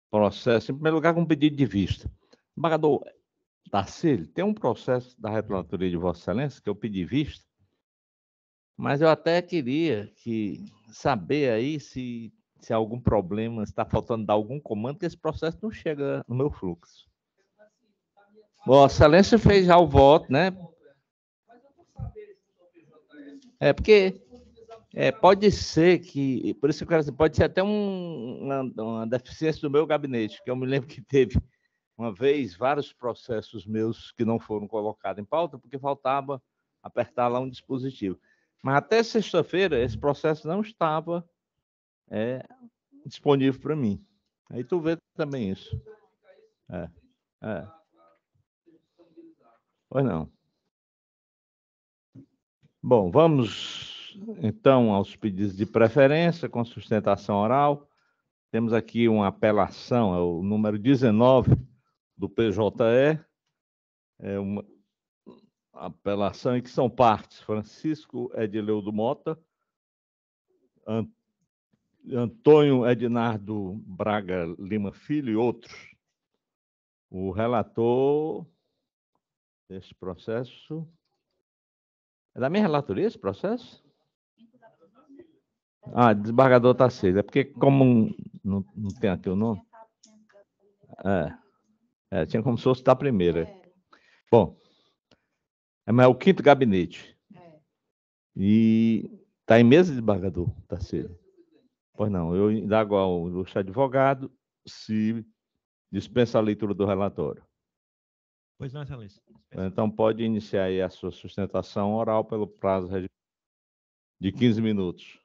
processo, em primeiro lugar, com pedido de vista. Embargador Tarcílio, tem um processo da Retrolatoria de Vossa Excelência que eu pedi vista, mas eu até queria saber aí se há algum problema, se está faltando dar algum comando, que esse processo não chega no meu fluxo. Vossa Excelência fez já o voto, né? Porque pode ser que, por isso que eu quero dizer, pode ser até uma deficiência do meu gabinete, que eu me lembro que teve uma vez vários processos meus que não foram colocados em pauta, porque faltava apertar lá um dispositivo. Mas até sexta-feira, esse processo não estava disponível para mim. Aí tu vê também isso. Pois não. Bom, vamos então aos pedidos de preferência com sustentação oral. Temos aqui uma apelação, é o número 19 do PJE, é uma apelação em que são partes: Francisco Edileudo Mota, Antônio Ednardo Braga Lima Filho e outros. O relator desse processo... É da minha relatoria esse processo? Desembargador Tarcísio. É porque, como não tem aqui o nome... tinha como se fosse da primeira. Bom, mas é o 5º gabinete. E está em mesa, desembargador Tarcísio? Pois não, eu indago ao ilustre advogado se dispensa a leitura do relatório. Pois não, Excelência. Então, pode iniciar aí a sua sustentação oral pelo prazo de 15 minutos.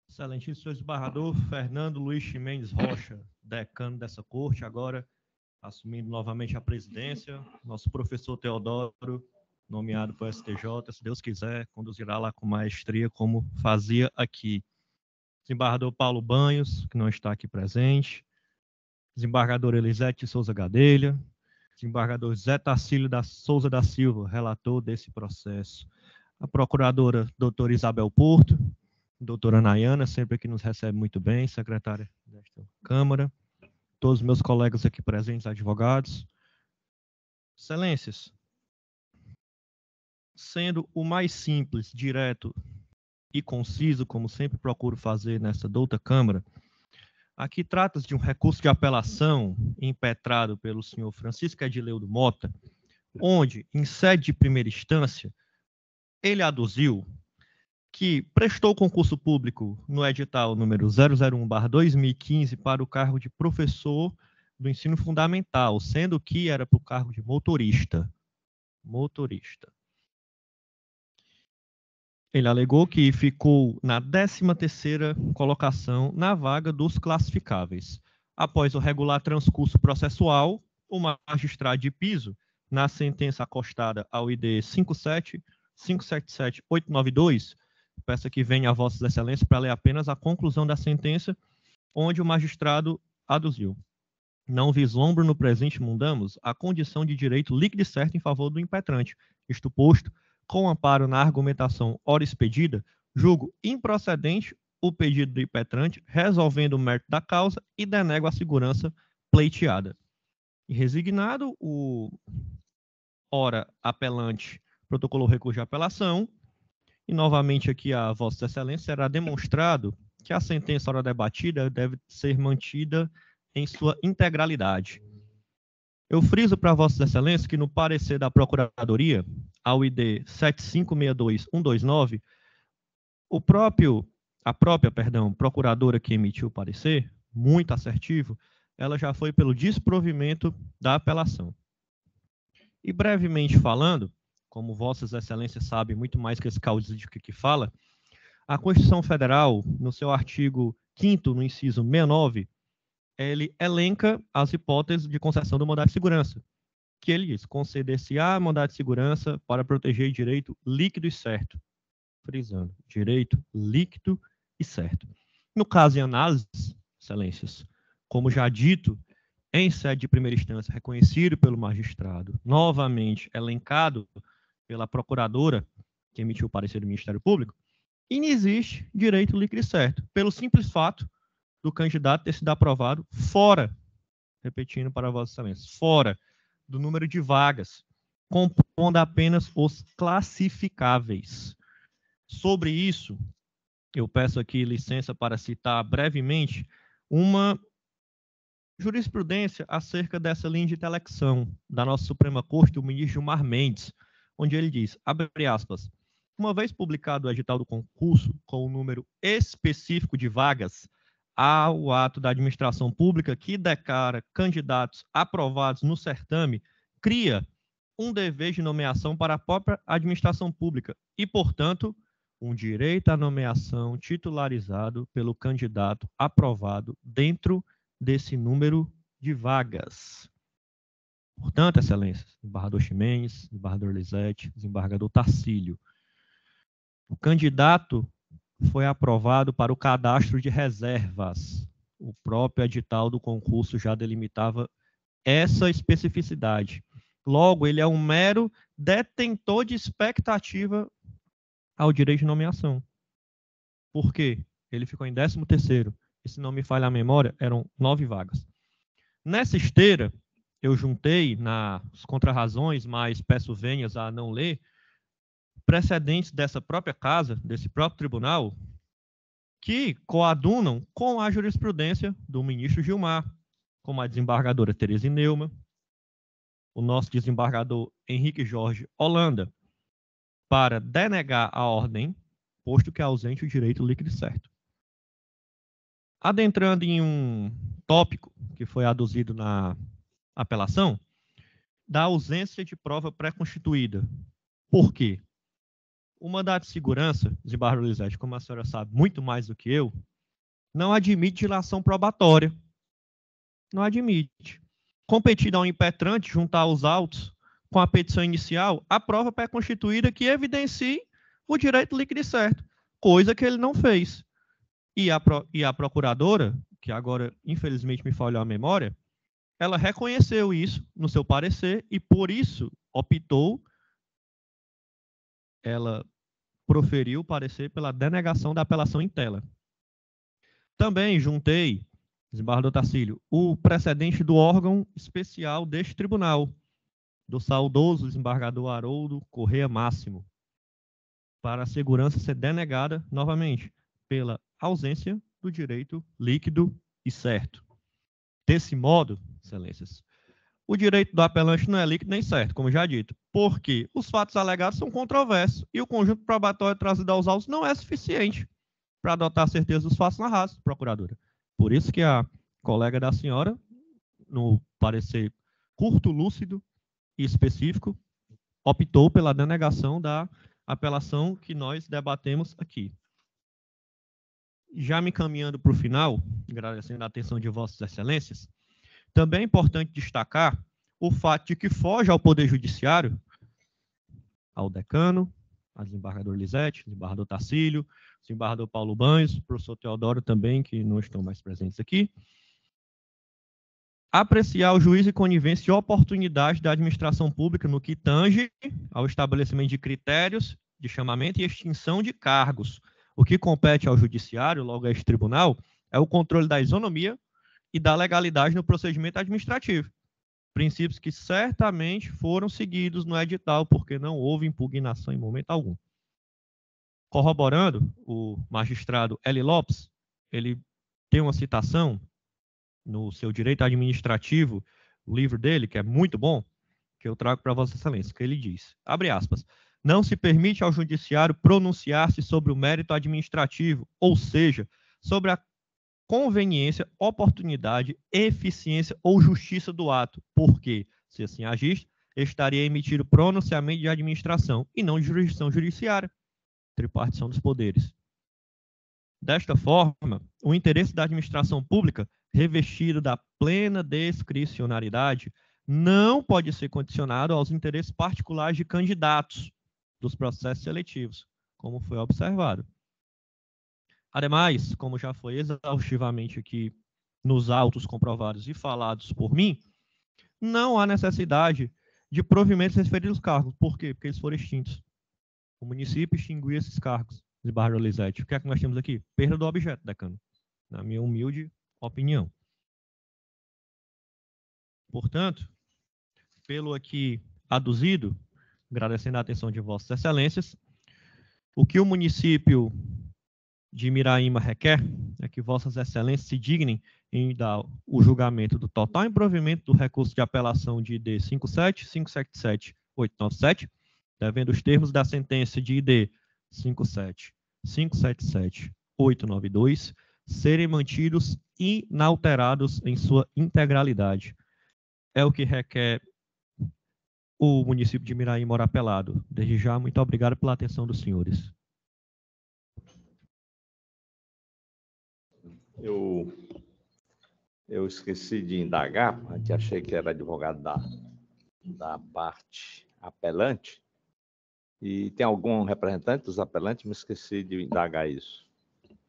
Excelentíssimo senhor desembargador Fernando Luiz Ximenes Rocha, decano dessa corte, agora assumindo novamente a presidência, nosso professor Teodoro, nomeado para o STJ, se Deus quiser, conduzirá lá com maestria, como fazia aqui. Desembargador Paulo Banhos, que não está aqui presente. Desembargador Elisete Souza Gadelha. Desembargador Zé Tarcílio da Souza da Silva, relator desse processo. A procuradora doutora Isabel Porto, doutora Nayana, sempre que nos recebe muito bem, secretária desta Câmara. Todos os meus colegas aqui presentes, advogados. Excelências, sendo o mais simples, direto e conciso, como sempre procuro fazer nessa douta Câmara, aqui trata-se de um recurso de apelação impetrado pelo senhor Francisco Edileudo Mota, onde, em sede de primeira instância, ele aduziu que prestou concurso público no edital número 001/2015 para o cargo de professor do ensino fundamental, sendo que era para o cargo de motorista. Ele alegou que ficou na 13ª colocação na vaga dos classificáveis. Após o regular transcurso processual, o magistrado de piso, na sentença acostada ao ID 5777892, peço que venha a Vossas Excelências para ler apenas a conclusão da sentença, onde o magistrado aduziu: não vislumbro no presente mundamos a condição de direito líquido e certo em favor do impetrante. Isto posto, com amparo na argumentação ora expedida, julgo improcedente o pedido do impetrante, resolvendo o mérito da causa e denego a segurança pleiteada. E resignado, o ora apelante protocolou recurso de apelação, e novamente aqui a Vossa Excelência será demonstrado que a sentença ora debatida deve ser mantida em sua integralidade. Eu friso para Vossas Excelências que no parecer da Procuradoria, ao ID 7562129, a própria procuradora que emitiu o parecer, muito assertivo, ela já foi pelo desprovimento da apelação. E brevemente falando, como Vossas Excelências sabem muito mais que esse caudilho de que fala, a Constituição Federal, no seu artigo 5º, no inciso 69, ele elenca as hipóteses de concessão do mandado de segurança, que ele diz: conceder-se-á mandado de segurança para proteger direito líquido e certo. Frisando, direito líquido e certo. No caso em análise, Excelências, como já dito, em sede de primeira instância, reconhecido pelo magistrado, novamente elencado pela procuradora, que emitiu o parecer do Ministério Público, inexiste direito líquido e certo, pelo simples fato do candidato ter sido aprovado fora repetindo para Vossa Excelência, fora do número de vagas, compondo apenas os classificáveis. Sobre isso, eu peço aqui licença para citar brevemente uma jurisprudência acerca dessa linha de intelecção da nossa Suprema Corte, do ministro Gilmar Mendes, onde ele diz, abre aspas, uma vez publicado o edital do concurso com o número específico de vagas, há o ato da administração pública que declara candidatos aprovados no certame, cria um dever de nomeação para a própria administração pública e, portanto, um direito à nomeação titularizado pelo candidato aprovado dentro desse número de vagas. Portanto, Excelências, desembargador Ximenes, desembargador Lisete, desembargador Tarcílio, o candidato foi aprovado para o cadastro de reservas. O próprio edital do concurso já delimitava essa especificidade. Logo, ele é um mero detentor de expectativa ao direito de nomeação. Por quê? Ele ficou em 13º. E se não me falha a memória, eram 9 vagas. Nessa esteira, eu juntei nas contrarrazões, mas peço venhas a não ler, precedentes dessa própria casa, desse próprio tribunal, que coadunam com a jurisprudência do ministro Gilmar, como a desembargadora Tereza Neuma, o nosso desembargador Henrique Jorge Holanda, para denegar a ordem, posto que é ausente o direito líquido e certo. Adentrando em um tópico que foi aduzido na apelação, da ausência de prova pré-constituída. Por quê? O mandado de segurança, desembargador Lisete, como a senhora sabe muito mais do que eu, não admite dilação probatória. Não admite. Competido ao impetrante juntar os autos com a petição inicial, a prova pré-constituída que evidencie o direito líquido e certo, coisa que ele não fez. E a procuradora, que agora infelizmente me falhou a memória, ela reconheceu isso no seu parecer e por isso optou, ela proferiu o parecer pela denegação da apelação em tela. Também juntei, desembargador Tarcílio, o precedente do órgão especial deste tribunal, do saudoso desembargador Haroldo Correia Máximo, para a segurança ser denegada novamente pela ausência do direito líquido e certo. Desse modo, excelências, o direito do apelante não é líquido nem certo, como já dito, porque os fatos alegados são controversos e o conjunto probatório trazido aos autos não é suficiente para adotar a certeza dos fatos narrados, procuradora. Por isso que a colega da senhora, no parecer curto, lúcido e específico, optou pela denegação da apelação que nós debatemos aqui. Já me caminhando para o final, agradecendo a atenção de vossas excelências, também é importante destacar o fato de que foge ao Poder Judiciário, ao decano, a desembargador Lisete, desembargador Tarcílio, desembargador Paulo Banhos, professor Teodoro também, que não estão mais presentes aqui, apreciar o juízo e conivência e oportunidade da administração pública no que tange ao estabelecimento de critérios de chamamento e extinção de cargos. O que compete ao judiciário, logo a este tribunal, é o controle da isonomia e da legalidade no procedimento administrativo. Princípios que certamente foram seguidos no edital, porque não houve impugnação em momento algum. Corroborando, o magistrado Eli Lopes, ele tem uma citação no seu direito administrativo, o livro dele, que é muito bom, que eu trago para Vossa Excelência, que ele diz, abre aspas, não se permite ao judiciário pronunciar-se sobre o mérito administrativo, ou seja, sobre a conveniência, oportunidade, eficiência ou justiça do ato, porque, se assim agir, estaria emitindo pronunciamento de administração e não de jurisdição judiciária, tripartição dos poderes. Desta forma, o interesse da administração pública, revestido da plena discricionariedade, não pode ser condicionado aos interesses particulares de candidatos dos processos seletivos, como foi observado. Ademais, como já foi exaustivamente aqui nos autos comprovados e falados por mim, não há necessidade de provimentos referidos aos cargos. Por quê? Porque eles foram extintos. O município extinguiu esses cargos, desembargador Lisete. O que é que nós temos aqui? Perda do objeto, decano, na minha humilde opinião. Portanto, pelo aqui aduzido, agradecendo a atenção de Vossas Excelências, o que o município de Miraíma requer é que Vossas Excelências se dignem em dar o julgamento do total improvimento do recurso de apelação de ID 57, 577, 897, devendo os termos da sentença de ID 57, 577, 892 serem mantidos inalterados em sua integralidade. É o que requer o município de Miraíma, ora apelado. Desde já, muito obrigado pela atenção dos senhores. Eu esqueci de indagar, que achei que era advogado da parte apelante. E tem algum representante dos apelantes? Me esqueci de indagar isso.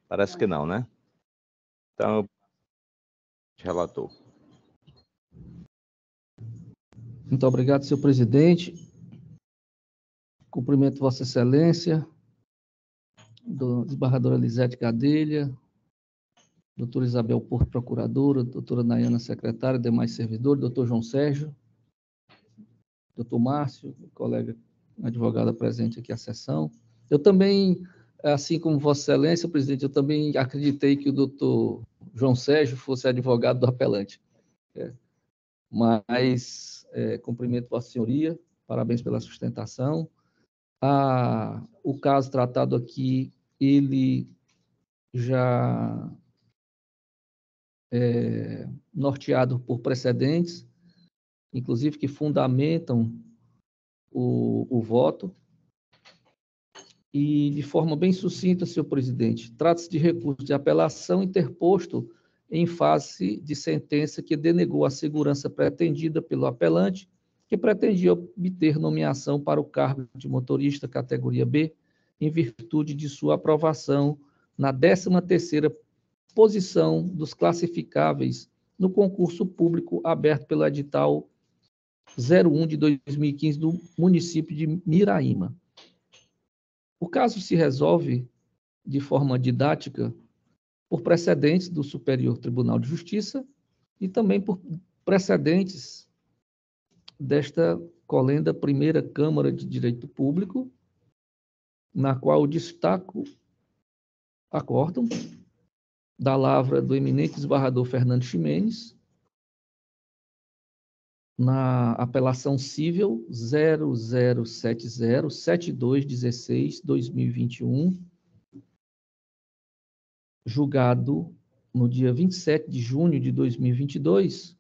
Parece que não, né? Então, relator. Muito obrigado, senhor presidente. Cumprimento Vossa Excelência, desembargadora Lisete Gadelha, doutora Isabel Porto, procuradora, doutora Nayana, secretária, demais servidores, doutor João Sérgio, doutor Márcio, colega advogada presente aqui à sessão. Eu também, assim como Vossa Excelência, presidente, eu também acreditei que o doutor João Sérgio fosse advogado do apelante. Mas cumprimento Vossa Senhoria, parabéns pela sustentação. O caso tratado aqui, ele já é norteado por precedentes, inclusive que fundamentam o voto. E, de forma bem sucinta, senhor presidente, trata-se de recurso de apelação interposto em face de sentença que denegou a segurança pretendida pelo apelante, que pretendia obter nomeação para o cargo de motorista categoria B, em virtude de sua aprovação na 13ª posição dos classificáveis no concurso público aberto pelo edital 01 de 2015 do município de Miraíma. O caso se resolve de forma didática por precedentes do Superior Tribunal de Justiça e também por precedentes desta colenda Primeira Câmara de Direito Público, na qual destaco acórdão da lavra do eminente desembargador Fernando Ximenes, na apelação cível 0070-7216-2021, julgado no dia 27 de junho de 2022,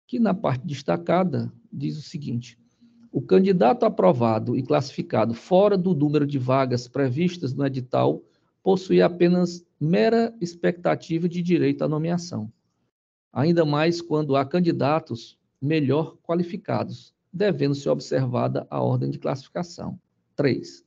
que na parte destacada diz o seguinte: o candidato aprovado e classificado fora do número de vagas previstas no edital possui apenas mera expectativa de direito à nomeação, ainda mais quando há candidatos melhor qualificados, devendo-se observada a ordem de classificação. 3.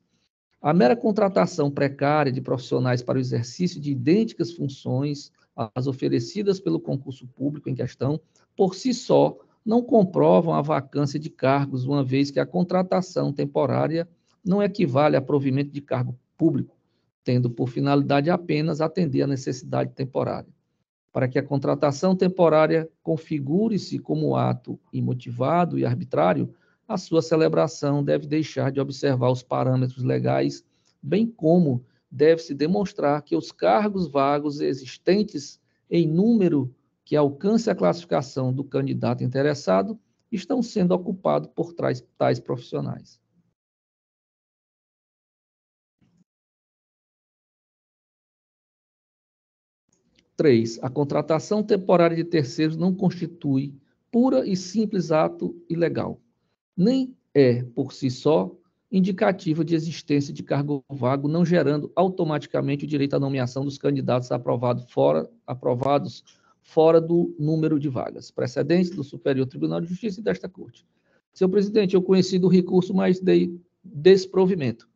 A mera contratação precária de profissionais para o exercício de idênticas funções às oferecidas pelo concurso público em questão, por si só, não comprovam a vacância de cargos, uma vez que a contratação temporária não equivale a provimento de cargo público, tendo por finalidade apenas atender à necessidade temporária. Para que a contratação temporária configure-se como ato imotivado e arbitrário, a sua celebração deve deixar de observar os parâmetros legais, bem como deve-se demonstrar que os cargos vagos existentes em número que alcance a classificação do candidato interessado estão sendo ocupados por tais profissionais. Três, a contratação temporária de terceiros não constitui pura e simples ato ilegal, nem é, por si só, indicativa de existência de cargo vago, não gerando automaticamente o direito à nomeação dos candidatos aprovados fora do número de vagas, precedentes do Superior Tribunal de Justiça e desta Corte. Senhor presidente, eu conheci do recurso, mas dei desprovimento,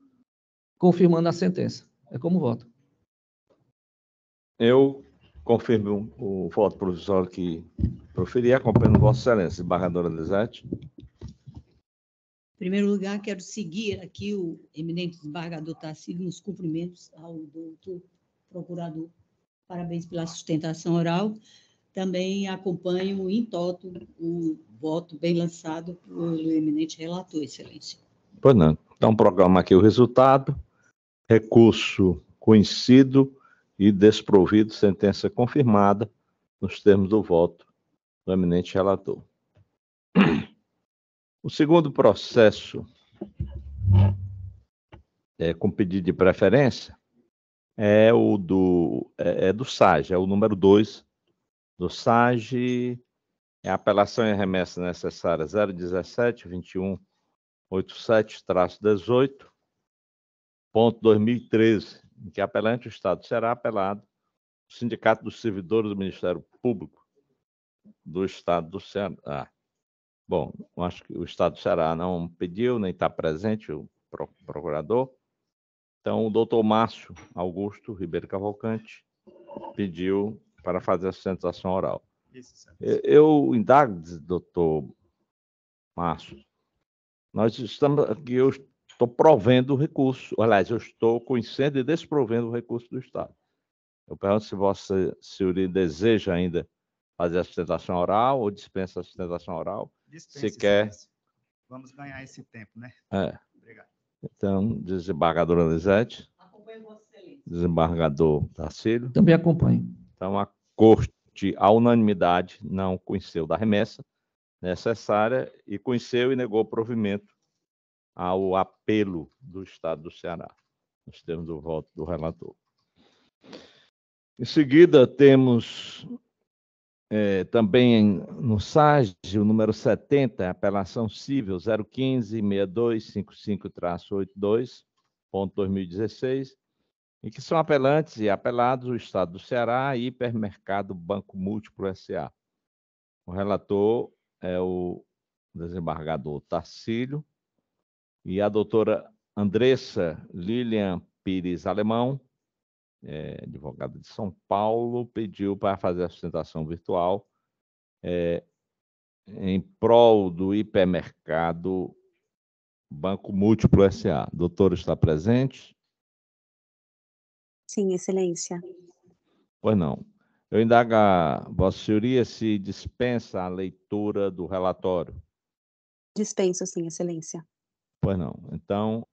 confirmando a sentença. É como voto. Eu confirmo o voto provisório que proferi, acompanhando Vossa Excelência, desembargadora Lisete. Em primeiro lugar, quero seguir aqui o eminente desembargador Tarcísio nos cumprimentos ao doutor procurador. Parabéns pela sustentação oral. também acompanho em toto o voto bem lançado pelo eminente relator, excelência. Pois não. Então, programa aqui o resultado. Recurso conhecido e desprovido, sentença confirmada, nos termos do voto do eminente relator. O segundo processo com pedido de preferência é o do SAGE, é o número 2 do SAGE, é a apelação e remessa necessária 017-2187-18, ponto 2013, em que apelante o Estado será apelado o Sindicato dos Servidores do Ministério Público do Estado do Ceará. Bom, acho que o Estado do Ceará não pediu, nem está presente o procurador. Então, o doutor Márcio Augusto Ribeiro Cavalcante pediu para fazer a sustentação oral. Eu indago, doutor Márcio, nós estamos aqui, eu estou provendo o recurso, aliás, eu estou conhecendo e desprovendo o recurso do Estado. Eu pergunto se Vossa Senhoria deseja ainda fazer a sustentação oral ou dispensa a sustentação oral. Dispensa, se quer. Vamos ganhar esse tempo, né? Obrigado. Então, desembargadora Lisete. Acompanho Vossa Excelência. Desembargador Tarcílio. Também acompanho. Então, a Corte, à unanimidade, não conheceu da remessa necessária e conheceu e negou provimento ao apelo do Estado do Ceará, nos termos do voto do relator. Em seguida, temos também no SAGE, o número 70, apelação civil 015-6255-82, em que são apelantes e apelados o Estado do Ceará e Hipermercado Banco Múltiplo S.A. O relator é o desembargador Tarcílio e a doutora Andressa Lilian Pires Alemão, advogada de São Paulo, pediu para fazer a sustentação virtual em prol do Hipermercado Banco Múltiplo S.A. Doutor, está presente? Sim, excelência. Pois não. Eu indago a Vossa Senhoria se dispensa a leitura do relatório. Dispenso, sim, excelência. Pois não. Então,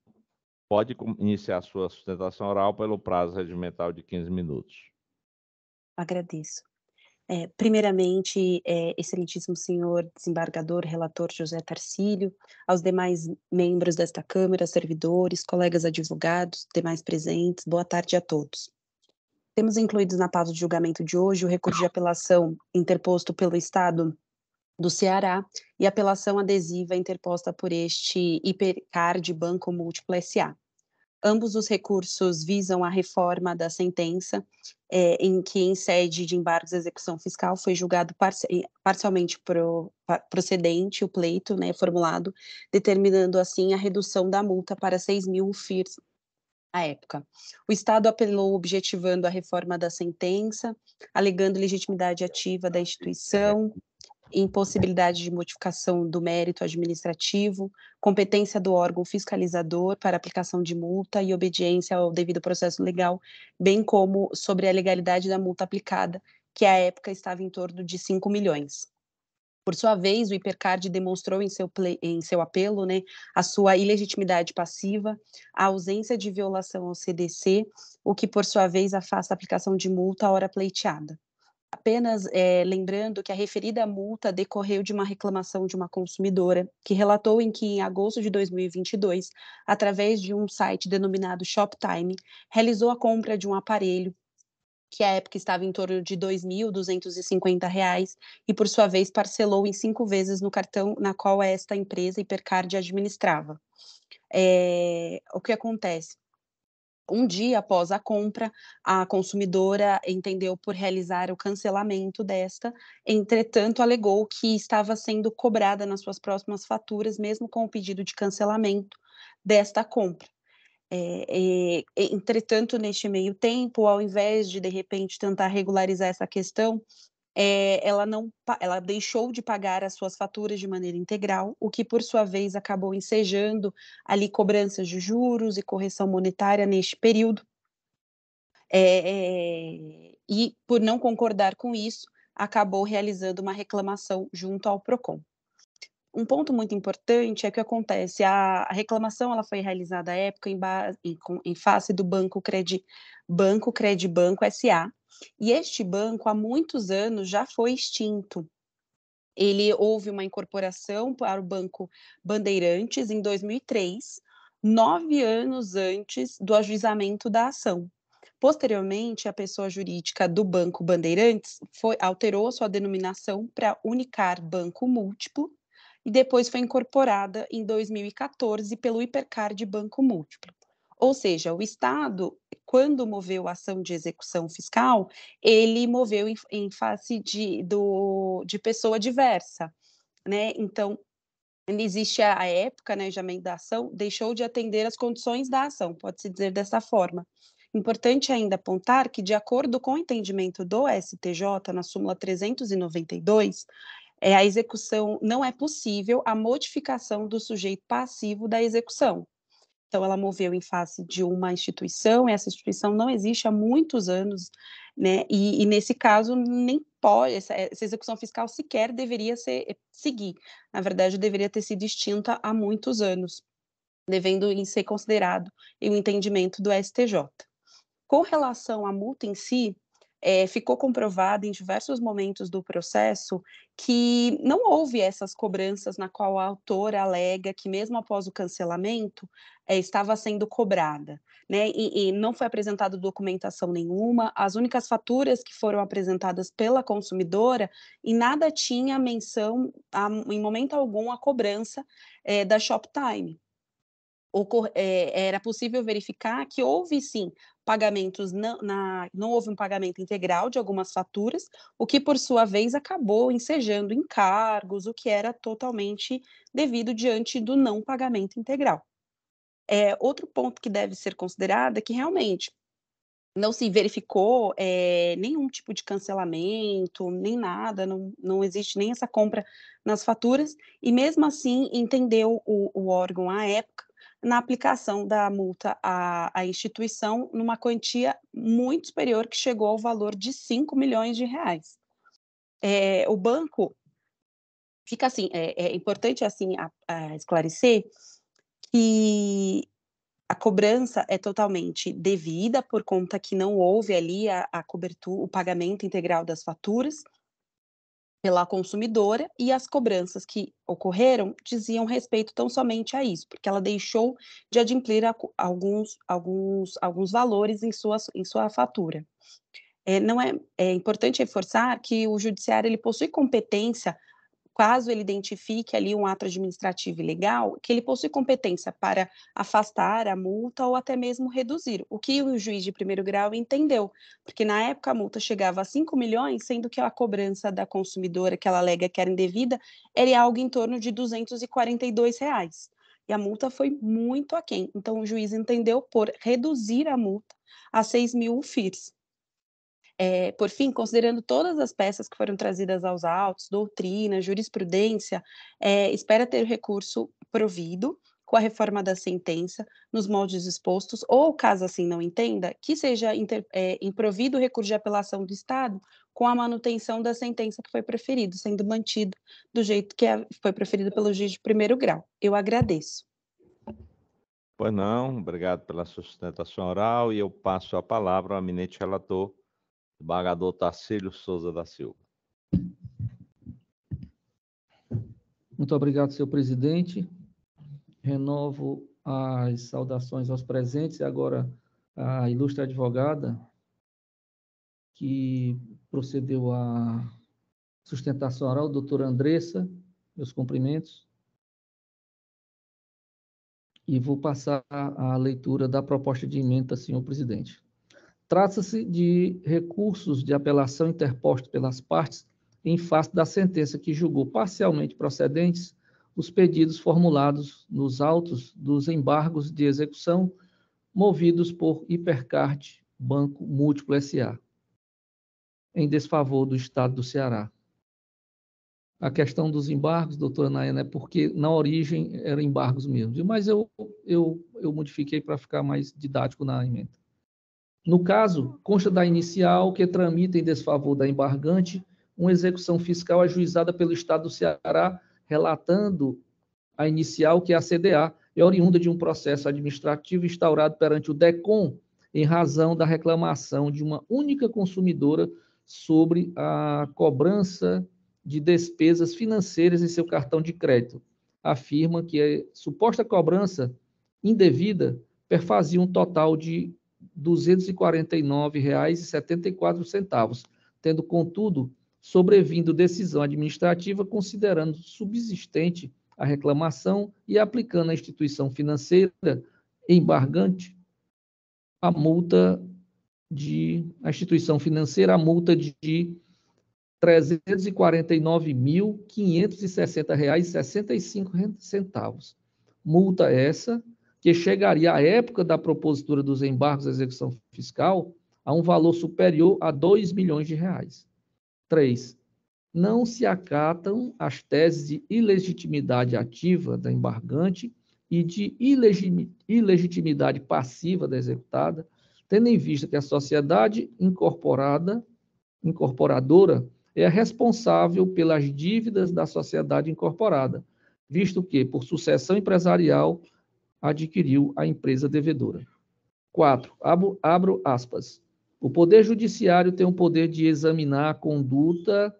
pode iniciar a sua sustentação oral pelo prazo regimental de 15 minutos. Agradeço. Primeiramente, excelentíssimo senhor desembargador, relator José Tarcílio, aos demais membros desta Câmara, servidores, colegas advogados, demais presentes, boa tarde a todos. Temos incluídos na pauta de julgamento de hoje o recurso de apelação interposto pelo Estado do Ceará e a apelação adesiva interposta por este Hipercard Banco Múltiplo S.A. Ambos os recursos visam a reforma da sentença, em que, em sede de embargos de execução fiscal, foi julgado parcialmente procedente o pleito, né, formulado, determinando, assim, a redução da multa para 6.000 FIRs à época. O Estado apelou objetivando a reforma da sentença, alegando legitimidade ativa da instituição, impossibilidade de modificação do mérito administrativo, competência do órgão fiscalizador para aplicação de multa e obediência ao devido processo legal, bem como sobre a legalidade da multa aplicada, que à época estava em torno de 5 milhões. Por sua vez, o Hipercard demonstrou em seu apelo, né, a sua ilegitimidade passiva, a ausência de violação ao CDC, o que, por sua vez, afasta a aplicação de multa à hora pleiteada. Apenas lembrando que a referida multa decorreu de uma reclamação de uma consumidora que relatou que em agosto de 2022, através de um site denominado Shoptime, realizou a compra de um aparelho que à época estava em torno de R$ 2.250 e, por sua vez, parcelou em 5 vezes no cartão na qual esta empresa, Hipercard, administrava. O que acontece? Um dia após a compra, a consumidora entendeu por realizar o cancelamento desta, entretanto, alegou que estava sendo cobrada nas suas próximas faturas, mesmo com o pedido de cancelamento desta compra. Entretanto, neste meio tempo, ao invés de repente, tentar regularizar essa questão, ela deixou de pagar as suas faturas de maneira integral, o que, por sua vez, acabou ensejando ali cobranças de juros e correção monetária neste período. E, por não concordar com isso, acabou realizando uma reclamação junto ao Procon. Um ponto muito importante é que acontece, a reclamação ela foi realizada à época em face do Banco Credibanco S.A., e este banco há muitos anos já foi extinto. Houve uma incorporação para o Banco Bandeirantes em 2003, 9 anos antes do ajuizamento da ação. Posteriormente, a pessoa jurídica do Banco Bandeirantes alterou a sua denominação para Unicar Banco Múltiplo, e depois foi incorporada em 2014 pelo Hipercard Banco Múltiplo. Ou seja, o Estado, quando moveu a ação de execução fiscal, ele moveu em face de pessoa diversa, né? Então, existe a época, né, de da ação, deixou de atender às condições da ação, pode-se dizer dessa forma. Importante ainda apontar que, de acordo com o entendimento do STJ, na súmula 392, a execução não é possível a modificação do sujeito passivo da execução. Então, ela moveu em face de uma instituição, e essa instituição não existe há muitos anos, né? E nesse caso, nem pode, essa execução fiscal sequer deveria seguir. Na verdade, deveria ter sido extinta há muitos anos, devendo ser considerado em um entendimento do STJ. Com relação à multa em si, ficou comprovado em diversos momentos do processo que não houve essas cobranças na qual a autora alega que, mesmo após o cancelamento, estava sendo cobrada, né? E não foi apresentada documentação nenhuma, as únicas faturas que foram apresentadas pela consumidora, e nada tinha menção, em momento algum, a cobrança da Shoptime. Era possível verificar que houve, sim, pagamentos, não houve um pagamento integral de algumas faturas, o que, por sua vez, acabou ensejando encargos, o que era totalmente devido diante do não pagamento integral. Outro ponto que deve ser considerado é que, realmente, não se verificou nenhum tipo de cancelamento, nem nada, não existe nem essa compra nas faturas, e mesmo assim entendeu o órgão à época na aplicação da multa à instituição numa quantia muito superior, que chegou ao valor de 5 milhões de reais. O banco fica assim, é importante assim esclarecer que a cobrança é totalmente devida, por conta que não houve ali a cobertura, o pagamento integral das faturas pela consumidora, e as cobranças que ocorreram diziam respeito tão somente a isso, porque ela deixou de adimplir alguns valores em sua fatura. É importante reforçar que o judiciário ele possui competência, caso ele identifique ali um ato administrativo ilegal, que ele possui competência para afastar a multa ou até mesmo reduzir, o que o juiz de primeiro grau entendeu, porque na época a multa chegava a 5 milhões, sendo que a cobrança da consumidora, que ela alega que era indevida, era algo em torno de R$ 242. E a multa foi muito aquém. Então, o juiz entendeu por reduzir a multa a 6 mil FIRs. Por fim, considerando todas as peças que foram trazidas aos autos, doutrina, jurisprudência, espera ter o recurso provido com a reforma da sentença nos moldes expostos, ou, caso assim não entenda, que seja improvido o recurso de apelação do Estado com a manutenção da sentença que foi proferida, sendo mantido do jeito que foi proferido pelo juiz de primeiro grau. Eu agradeço. Pois não, obrigado pela sustentação oral, e eu passo a palavra ao eminente relator, desembargador Tarcílio Souza da Silva. Muito obrigado, senhor presidente. Renovo as saudações aos presentes, e agora a ilustre advogada que procedeu à sustentação oral, doutora Andressa, meus cumprimentos. E vou passar a leitura da proposta de emenda, senhor presidente. Trata-se de recursos de apelação interpostos pelas partes em face da sentença que julgou parcialmente procedentes os pedidos formulados nos autos dos embargos de execução movidos por Hipercard Banco Múltiplo S.A., em desfavor do Estado do Ceará. A questão dos embargos, doutora Nayana, é porque na origem eram embargos mesmo, mas eu modifiquei para ficar mais didático na emenda. No caso, consta da inicial que tramita em desfavor da embargante uma execução fiscal ajuizada pelo Estado do Ceará, relatando a inicial, que é a CDA, é oriunda de um processo administrativo instaurado perante o DECOM, em razão da reclamação de uma única consumidora sobre a cobrança de despesas financeiras em seu cartão de crédito. Afirma que a suposta cobrança indevida perfazia um total de R$ 249,74, tendo, contudo, sobrevindo decisão administrativa considerando subsistente a reclamação e aplicando à instituição financeira embargante a instituição financeira a multa de R$ 349.560,65. Multa essa que chegaria à época da propositura dos embargos da execução fiscal a um valor superior a R$ 2 milhões. 3. Não se acatam as teses de ilegitimidade ativa da embargante e de ilegitimidade passiva da executada, tendo em vista que a sociedade incorporadora é a responsável pelas dívidas da sociedade incorporada, visto que, por sucessão empresarial, adquiriu a empresa devedora. 4. Abro aspas. O Poder Judiciário tem o poder de examinar a conduta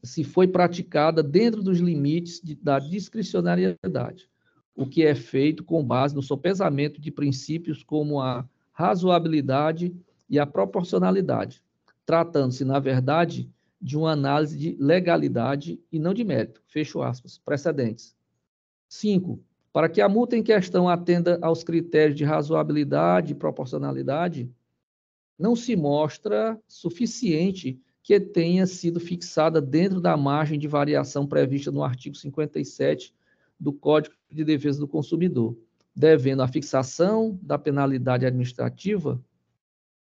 se foi praticada dentro dos limites da discricionariedade, o que é feito com base no sopesamento de princípios como a razoabilidade e a proporcionalidade, tratando-se, na verdade, de uma análise de legalidade e não de mérito. Fecho aspas. Precedentes. 5. Para que a multa em questão atenda aos critérios de razoabilidade e proporcionalidade, não se mostra suficiente que tenha sido fixada dentro da margem de variação prevista no artigo 57 do Código de Defesa do Consumidor, devendo a fixação da penalidade administrativa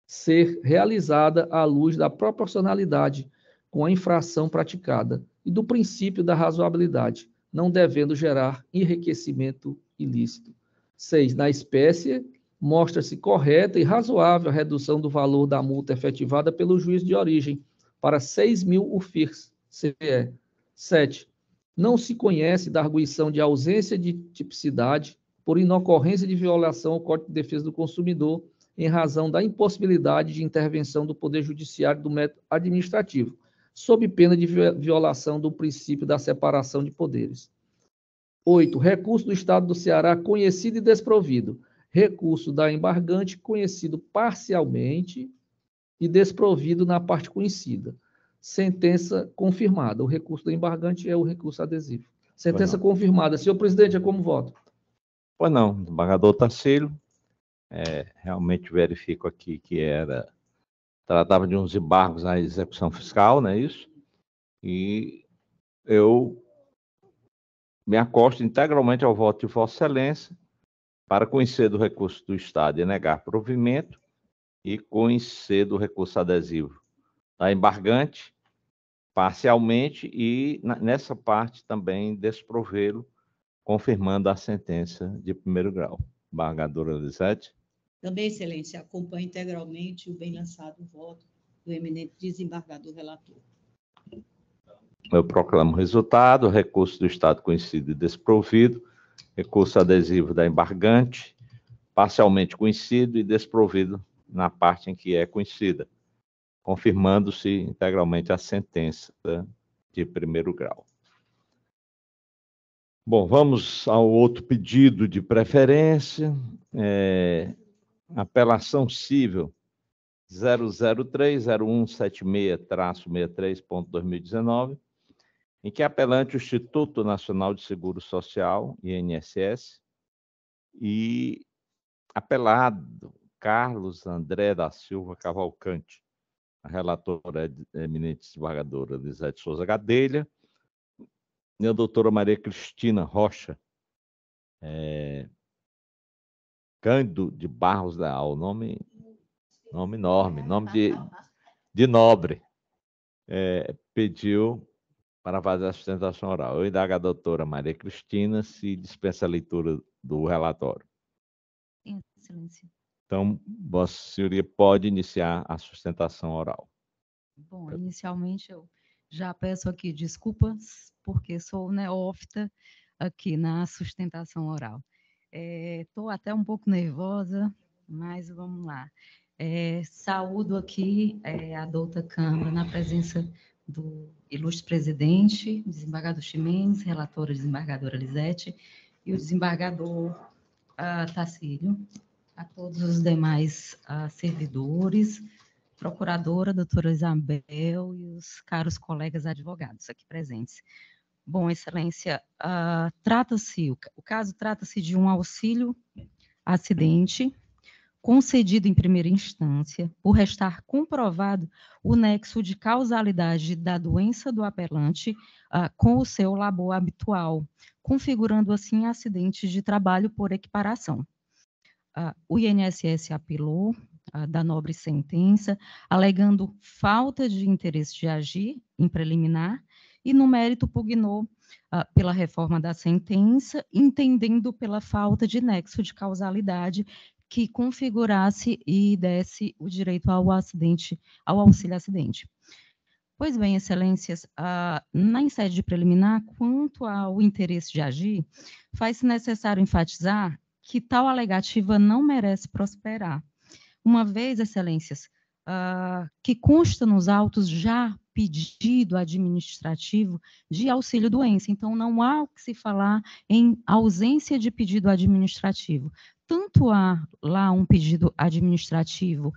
ser realizada à luz da proporcionalidade com a infração praticada e do princípio da razoabilidade, não devendo gerar enriquecimento ilícito. 6. Na espécie, mostra-se correta e razoável a redução do valor da multa efetivada pelo juiz de origem para 6.000 UFIRs CE. 7. Não se conhece da arguição de ausência de tipicidade por inocorrência de violação ao Código de Defesa do Consumidor em razão da impossibilidade de intervenção do Poder Judiciário do método administrativo, sob pena de violação do princípio da separação de poderes. 8. Recurso do Estado do Ceará conhecido e desprovido. Recurso da embargante conhecido parcialmente e desprovido na parte conhecida. Sentença confirmada. O recurso do embargante é o recurso adesivo. Sentença confirmada. Senhor presidente, é como voto? Pois não, embargador Tarcílio, realmente verifico aqui que tratava de uns embargos na execução fiscal, não é isso? E eu me acosto integralmente ao voto de Vossa Excelência para conhecer do recurso do Estado e negar provimento e conhecer do recurso adesivo da embargante parcialmente e nessa parte também desprovê-lo, confirmando a sentença de primeiro grau. Embargadora Elisete. Também, Excelência, acompanho integralmente o bem lançado voto do eminente desembargador relator. Eu proclamo o resultado: recurso do Estado conhecido e desprovido, recurso adesivo da embargante, parcialmente conhecido e desprovido na parte em que é conhecida, confirmando-se integralmente a sentença de primeiro grau. Bom, vamos ao outro pedido de preferência, apelação civil 003-0176-63.2019, em que apelante o Instituto Nacional de Seguro Social, INSS, e apelado Carlos André da Silva Cavalcante, a relatora eminente desembargadora Elisete Souza Gadelha, e a doutora Maria Cristina Rocha, Cândido de Barros Leal, nome enorme, nome de nobre, pediu para fazer a sustentação oral. Eu indago a doutora Maria Cristina se dispensa a leitura do relatório. Excelência. Então, Vossa Senhoria pode iniciar a sustentação oral. Bom, Bom, inicialmente eu já peço aqui desculpas, porque sou neófita aqui na sustentação oral. Estou até um pouco nervosa, mas vamos lá. Saúdo aqui a douta Câmara na presença do ilustre presidente, desembargador Ximenes, relatora desembargadora Lisete e o desembargador Tarcílio, a todos os demais servidores, procuradora, doutora Isabel e os caros colegas advogados aqui presentes. Bom, Excelência, o caso trata-se de um auxílio acidente concedido em primeira instância, por restar comprovado o nexo de causalidade da doença do apelante com o seu labor habitual, configurando assim acidentes de trabalho por equiparação. O INSS apelou da nobre sentença, alegando falta de interesse de agir em preliminar e, no mérito, pugnou pela reforma da sentença, entendendo pela falta de nexo de causalidade que configurasse e desse o direito ao auxílio acidente. Pois bem, Excelências, na sede de preliminar, quanto ao interesse de agir, faz-se necessário enfatizar que tal alegativa não merece prosperar, uma vez, Excelências, que consta nos autos já pedido administrativo de auxílio-doença. Então, não há o que se falar em ausência de pedido administrativo. Tanto há lá um pedido administrativo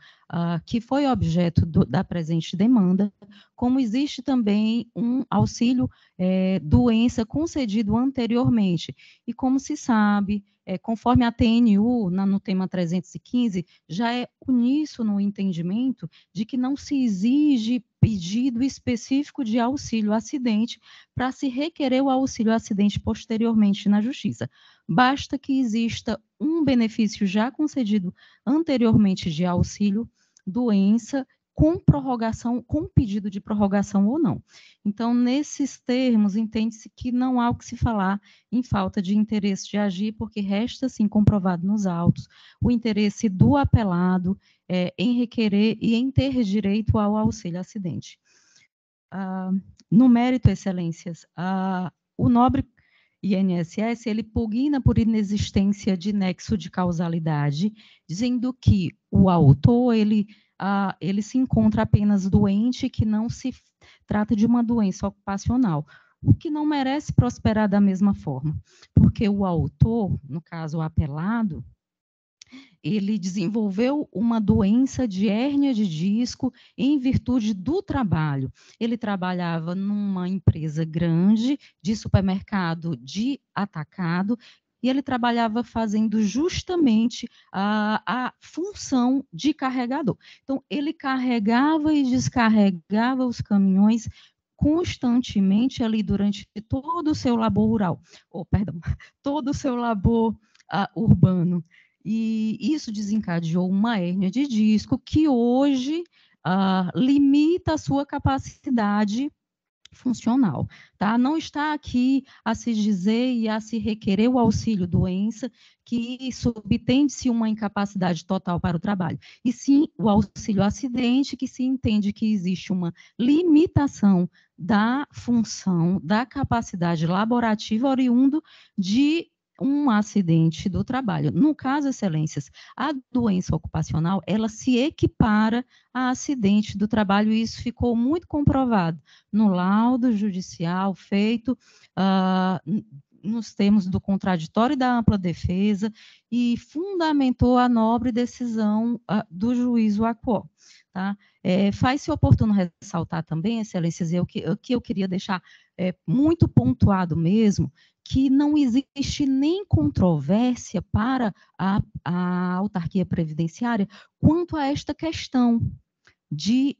que foi objeto da presente demanda, como existe também um auxílio-doença concedido anteriormente. E como se sabe, conforme a TNU, no tema 315, já é uníssono o entendimento de que não se exige pedido específico de auxílio-acidente para se requerer o auxílio-acidente posteriormente na Justiça. Basta que exista um benefício já concedido anteriormente de auxílio-doença com prorrogação, com pedido de prorrogação ou não. Então, nesses termos, entende-se que não há o que se falar em falta de interesse de agir, porque resta, sim, comprovado nos autos o interesse do apelado em requerer e em ter direito ao auxílio-acidente. No mérito, Excelências, o nobre INSS, ele pugna por inexistência de nexo de causalidade, dizendo que o autor, ele se encontra apenas doente, que não se trata de uma doença ocupacional, o que não merece prosperar da mesma forma, porque o autor, no caso o apelado, ele desenvolveu uma doença de hérnia de disco em virtude do trabalho. Ele trabalhava numa empresa grande de supermercado de atacado, e ele trabalhava fazendo justamente a função de carregador. Então, ele carregava e descarregava os caminhões constantemente ali durante todo o seu labor rural, todo o seu labor urbano. E isso desencadeou uma hérnia de disco que hoje limita a sua capacidade funcional, tá? Não está aqui a se dizer e a se requerer o auxílio-doença que subtende-se uma incapacidade total para o trabalho, e sim o auxílio-acidente, que se entende que existe uma limitação da função, da capacidade laborativa oriundo de um acidente do trabalho. No caso, Excelências, a doença ocupacional, ela se equipara a acidente do trabalho, e isso ficou muito comprovado no laudo judicial feito nos termos do contraditório e da ampla defesa, e fundamentou a nobre decisão do juiz Waquó. Tá? Faz-se oportuno ressaltar também, Excelências, o que eu queria deixar muito pontuado mesmo, que não existe nem controvérsia para a autarquia previdenciária quanto a esta questão de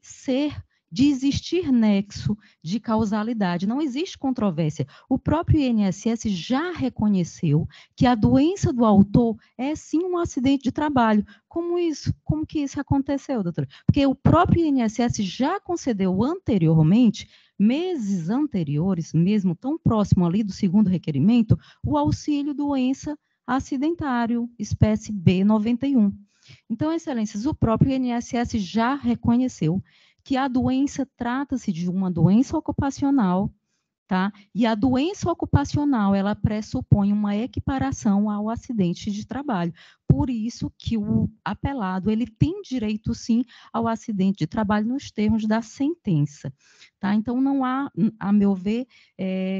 existir nexo de causalidade. Não existe controvérsia. O próprio INSS já reconheceu que a doença do autor é sim um acidente de trabalho. Como que isso aconteceu, doutora? Porque o próprio INSS já concedeu anteriormente, meses anteriores, mesmo tão próximo ali do segundo requerimento, o auxílio doença acidentário, espécie B91. Então, Excelências, o próprio INSS já reconheceu que a doença trata-se de uma doença ocupacional, tá? E a doença ocupacional, ela pressupõe uma equiparação ao acidente de trabalho. Por isso que o apelado, ele tem direito, sim, ao acidente de trabalho nos termos da sentença, tá? Então, não há, a meu ver,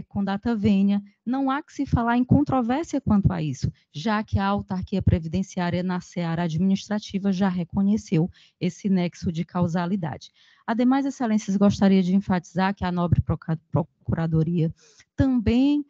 com data vênia, não há que se falar em controvérsia quanto a isso, já que a autarquia previdenciária na seara administrativa já reconheceu esse nexo de causalidade. Ademais, excelências, gostaria de enfatizar que a nobre Procuradoria também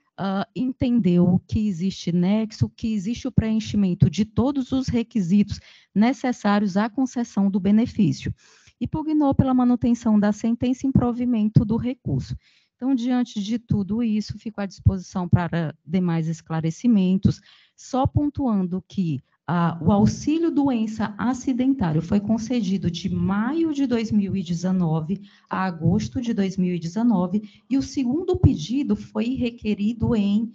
entendeu que existe nexo, que existe o preenchimento de todos os requisitos necessários à concessão do benefício, e pugnou pela manutenção da sentença em provimento do recurso. Então, diante de tudo isso, fico à disposição para demais esclarecimentos, só pontuando que o auxílio doença acidentário foi concedido de maio de 2019 a agosto de 2019, e o segundo pedido foi requerido em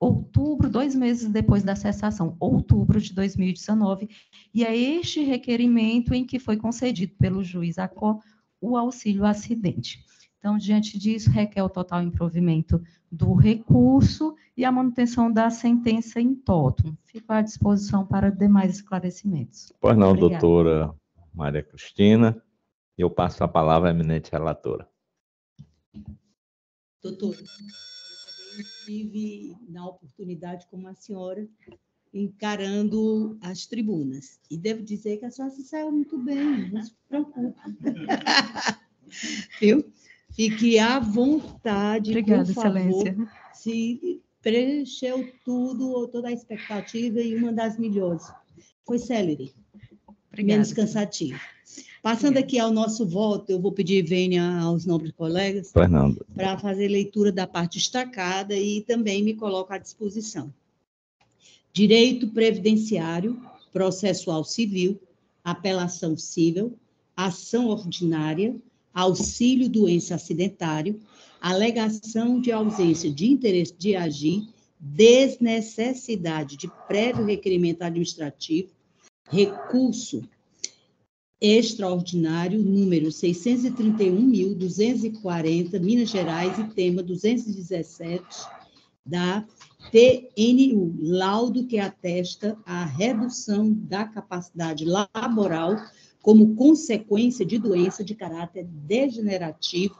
outubro, 2 meses depois da cessação, outubro de 2019, e é este requerimento em que foi concedido pelo juiz Acó o auxílio acidente. Então, diante disso, requer o total improvimento do recurso e a manutenção da sentença em toto. Fico à disposição para demais esclarecimentos. Pois não, Obrigada. doutora Maria Cristina. Eu passo a palavra à eminente relatora. Doutora, eu estive na oportunidade, como a senhora, encarando as tribunas. E devo dizer que a senhora se saiu muito bem, não se preocupe. Viu? Fique à vontade, obrigada, por favor. excelência. Se preencheu tudo, toda a expectativa, e uma das melhores. Foi célere, Obrigada, menos cansativo. Passando aqui ao nosso voto, eu vou pedir vênia aos nobres colegas para fazer leitura da parte destacada e também me coloco à disposição. Direito previdenciário, processual civil, apelação civil, ação ordinária, auxílio doença acidentário, alegação de ausência de interesse de agir, desnecessidade de prévio requerimento administrativo, recurso extraordinário, número 631.240, Minas Gerais, e tema 217 da TNU, laudo que atesta a redução da capacidade laboral como consequência de doença de caráter degenerativo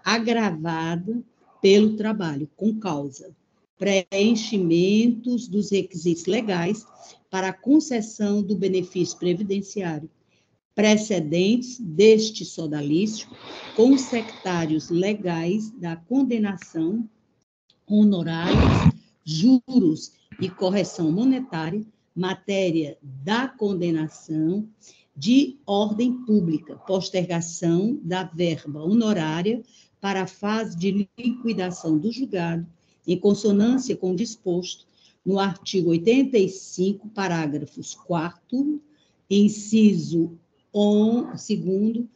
agravada pelo trabalho, com causa, preenchimentos dos requisitos legais para a concessão do benefício previdenciário, precedentes deste sodalício, consectários legais da condenação, honorários, juros e correção monetária, matéria da condenação, de ordem pública, postergação da verba honorária para a fase de liquidação do julgado, em consonância com o disposto no artigo 85, parágrafos 4º, inciso 2º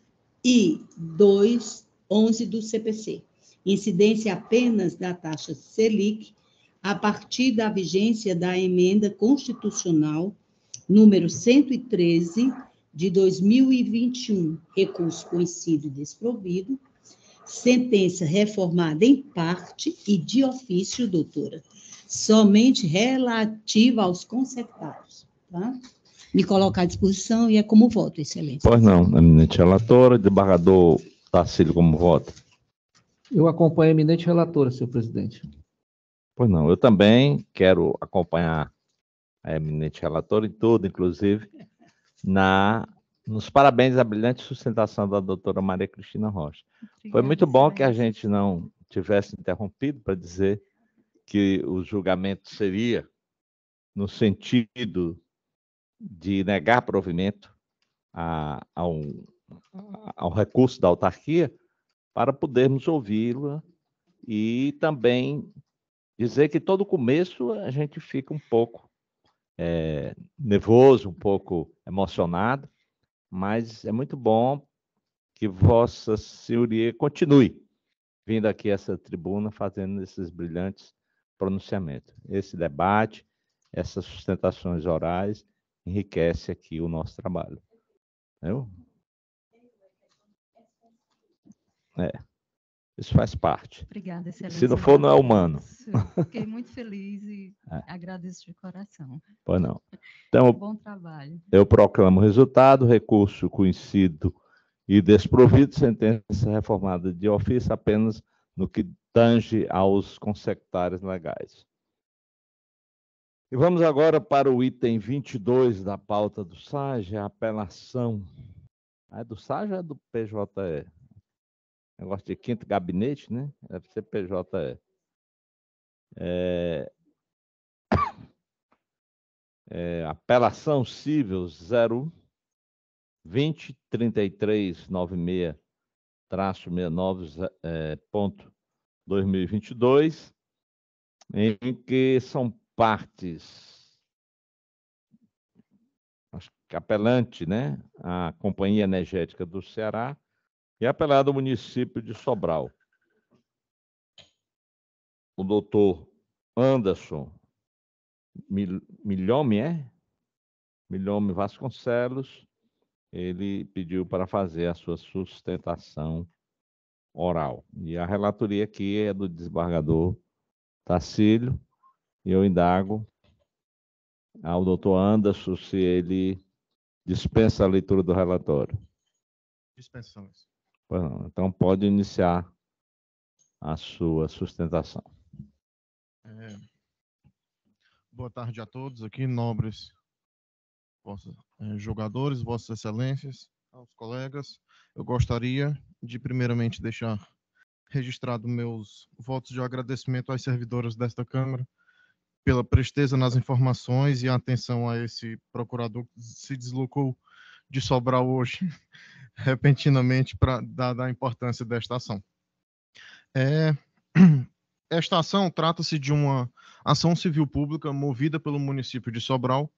e 211 do CPC. Incidência apenas da taxa Selic, a partir da vigência da emenda constitucional número 113, de 2021, recurso conhecido e desprovido, sentença reformada em parte e de ofício, doutora, somente relativa aos consectários, tá? Me colocar à disposição e é como voto, excelência. Pois não, eminente relatora, desembargador Tarcílio, como voto? Eu acompanho a eminente relatora, senhor presidente. Pois não, eu também quero acompanhar a eminente relatora em tudo, inclusive nos parabéns à brilhante sustentação da doutora Maria Cristina Rocha. Obrigada, Foi muito bom excelência. que a gente não tivesse interrompido para dizer que o julgamento seria no sentido de negar provimento ao recurso da autarquia, para podermos ouvi-la e também dizer que todo começo a gente fica um pouco nervoso, um pouco emocionado, mas é muito bom que Vossa Senhoria continue vindo aqui a essa tribuna fazendo esses brilhantes pronunciamentos. Esse debate, essas sustentações orais, enriquece aqui o nosso trabalho. Entendeu? Isso faz parte. Obrigada, excelência. Se não for, não é humano. Fiquei muito feliz e agradeço de coração. Pois não. Então, bom trabalho. Eu proclamo o resultado, recurso conhecido e desprovido, sentença reformada de ofício apenas no que tange aos consectários legais. E vamos agora para o item 22 da pauta do SAGE, a apelação. É do SAGE ou é do PJE? Negócio de quinto gabinete, né? Deve ser PJE. Apelação civil 0203396-69.2022, em que são partes, acho que apelante, né? A Companhia Energética do Ceará e apelado ao município de Sobral. O doutor Anderson Milhome Vasconcelos, ele pediu para fazer a sua sustentação oral. E a relatoria aqui é do desembargador Tarcílio, e eu indago ao doutor Anderson se ele dispensa a leitura do relatório. Dispensamos. Então pode iniciar a sua sustentação. Boa tarde a todos aqui, nobres jogadores, vossas excelências, aos colegas. Eu gostaria de primeiramente deixar registrado meus votos de agradecimento às servidoras desta Câmara pela presteza nas informações e a atenção a esse procurador que se deslocou de Sobral hoje, repentinamente, dada a importância desta ação. Esta ação trata-se de uma ação civil pública movida pelo município de Sobral